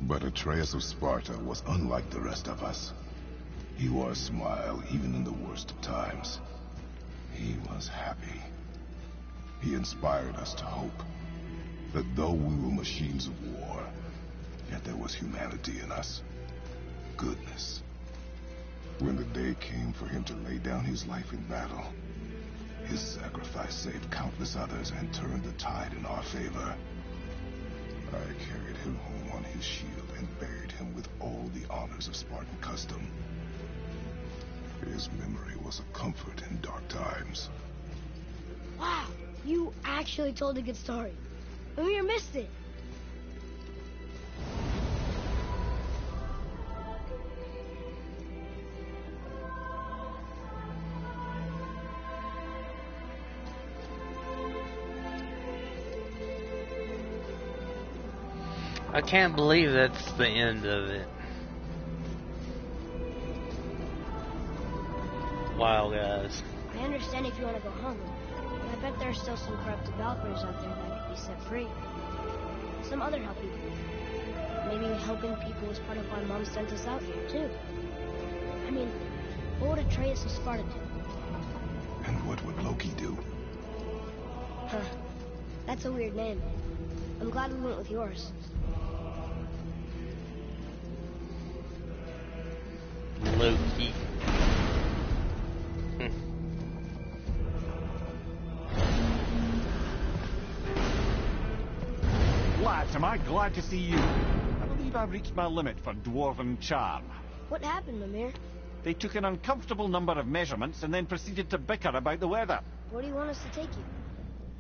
But Atreus of Sparta was unlike the rest of us. He wore a smile even in the worst of times. He was happy. He inspired us to hope that though we were machines of war, yet there was humanity in us. Goodness. When the day came for him to lay down his life in battle, his sacrifice saved countless others and turned the tide in our favor. I carried him home on his shield and buried him with all the honors of Spartan custom. His memory was a comfort in dark times. Wow, you actually told a good story. Amir missed it. I can't believe that's the end of it. Wow, guys. I understand if you want to go home, but I bet there are still some corrupted Valkyries out there that could be set free. Some other help people. Maybe helping people was part of why Mom sent us out here, too. I mean, what would Atreus of Sparta do? And what would Loki do? Huh. That's a weird name. I'm glad we went with yours. Loki. Lads, am I glad to see you. I believe I've reached my limit for dwarven charm. What happened, Mimir? They took an uncomfortable number of measurements and then proceeded to bicker about the weather. Where do you want us to take you?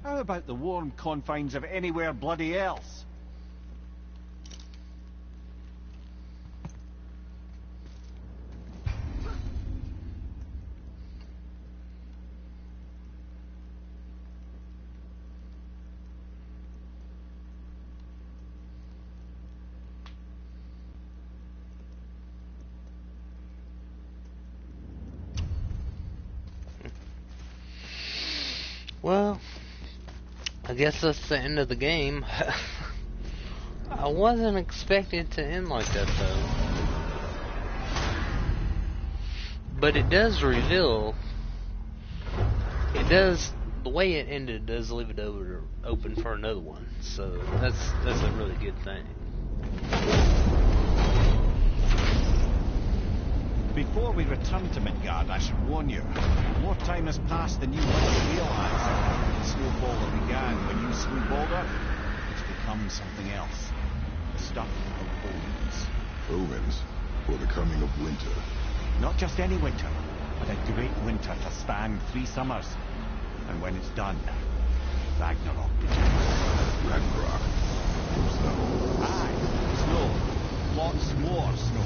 How about the warm confines of anywhere bloody else? Well, I guess that's the end of the game. I wasn't expecting it to end like that, though. But it does reveal... The way it ended does leave it open for another one. So that's a really good thing. Before we return to Midgard, I should warn you, more time has passed than you might realize. The snowfall that began when you slew Baldur, it's become something else. The stuff of omens. Omens for the coming of winter. Not just any winter, but a great winter to span 3 summers. And when it's done, Ragnarok begins. Ragnarok. Snow. Aye, snow. Lots more snow.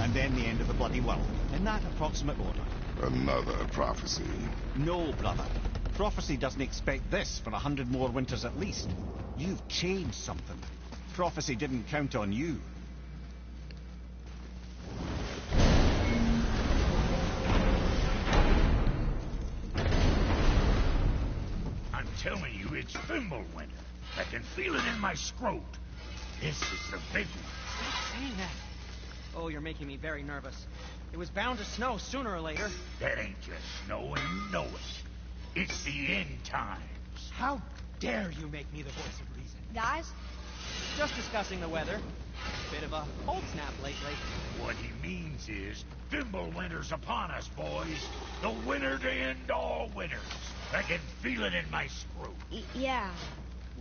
And then the end of the bloody world. In that approximate order. Another prophecy. No, brother. Prophecy doesn't expect this for 100 more winters at least. You've changed something. Prophecy didn't count on you. I'm telling you, it's Fimbulwinter. I can feel it in my scrot. This is the big one. Stop saying that. Oh, you're making me very nervous. It was bound to snow sooner or later. That ain't just snow, and you know it. It's the end times. How dare you make me the voice of reason? Guys? Just discussing the weather. Bit of a cold snap lately. What he means is, Fimbulwinter's upon us, boys. The winter to end all winters. I can feel it in my scrot. Yeah.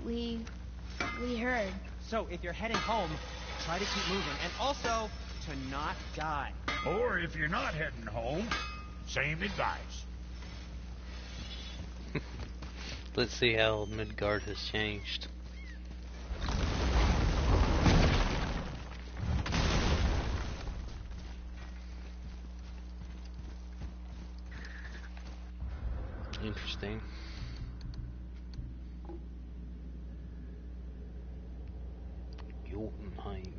We heard. So, if you're heading home, try to keep moving. And also, to not die. Or if you're not heading home, same advice. Let's see how Midgard has changed. Interesting. Jotunheim.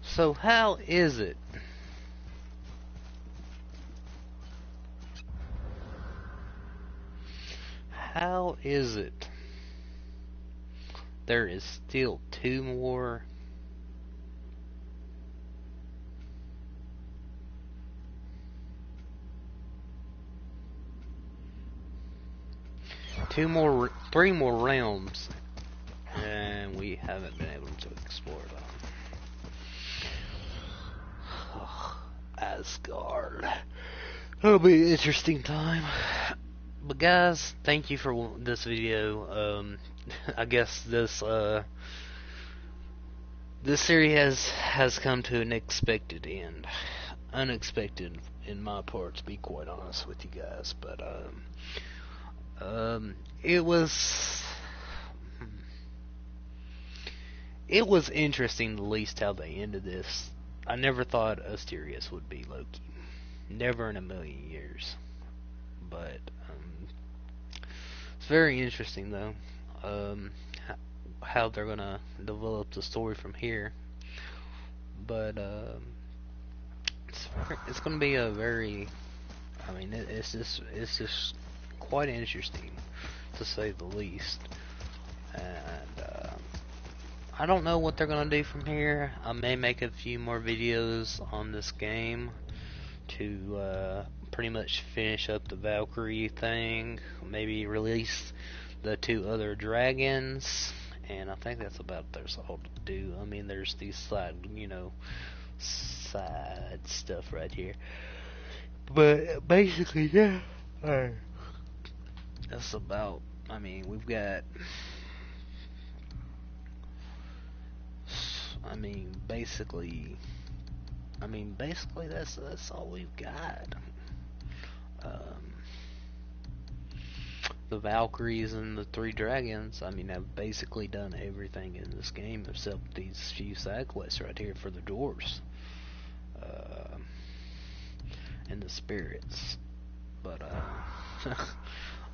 So how is it? How is it? There is still 2 more. Three more realms, and we haven't been able to explore them. Asgard. It'll be an interesting time. But guys, thank you for this video. I guess this series has come to an expected end. Unexpected in my part, to be quite honest with you guys. But it was interesting, at least, how they ended this. I never thought Asterius would be Loki. Never in a million years. But it's very interesting, though, how they're gonna develop the story from here. But it's gonna be a very, I mean, it's just quite interesting, to say the least. And I don't know what they're gonna do from here. I may make a few more videos on this game to pretty much finish up the Valkyrie thing. Maybe release the 2 other dragons, and I think that's about there's all to do. I mean, there's these side stuff right here, but basically, yeah. That's about. I mean, we've got. I mean, basically, that's all we've got. The Valkyries and the 3 dragons, I mean, have basically done everything in this game except these few side quests right here for the dwarves. And the spirits. But,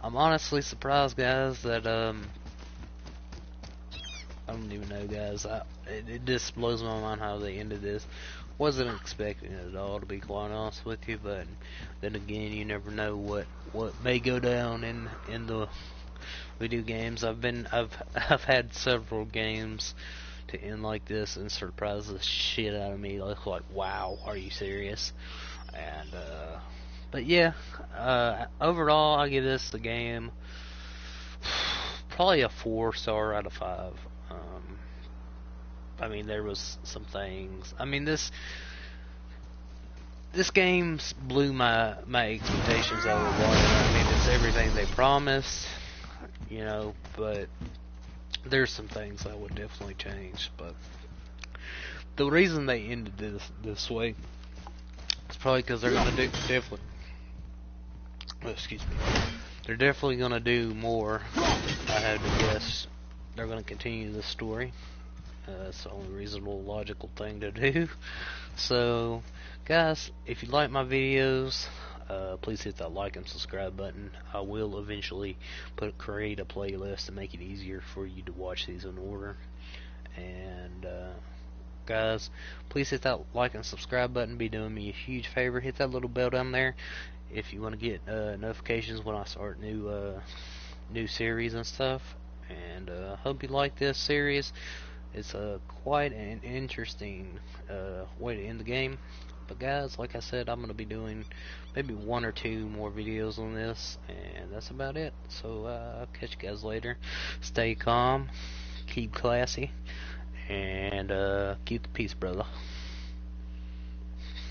I'm honestly surprised, guys, that, I don't even know, guys. It just blows my mind how they ended this. Wasn't expecting it at all, to be quite honest with you. But then again, you never know what may go down in the video games. I've had several games to end like this and surprise the shit out of me. Like wow, are you serious? And but yeah, overall, I give this the game probably a 4-star out of 5. I mean, there was some things. I mean, this game blew my expectations out of the water. I mean, it's everything they promised, you know. But there's some things I would definitely change. But the reason they ended this way is probably because they're gonna do they're definitely gonna do more. I had to guess they're gonna continue this story. That's the only reasonable, logical thing to do. So, guys, if you like my videos, please hit that like and subscribe button. I will eventually create a playlist to make it easier for you to watch these in order. And guys, please hit that like and subscribe button. Be doing me a huge favor. Hit that little bell down there if you want to get notifications when I start new series and stuff. And hope you like this series. It's quite an interesting way to end the game. But guys, like I said, I'm going to be doing maybe 1 or 2 more videos on this, and that's about it. So I'll catch you guys later. Stay calm, keep classy, and keep the peace, brother.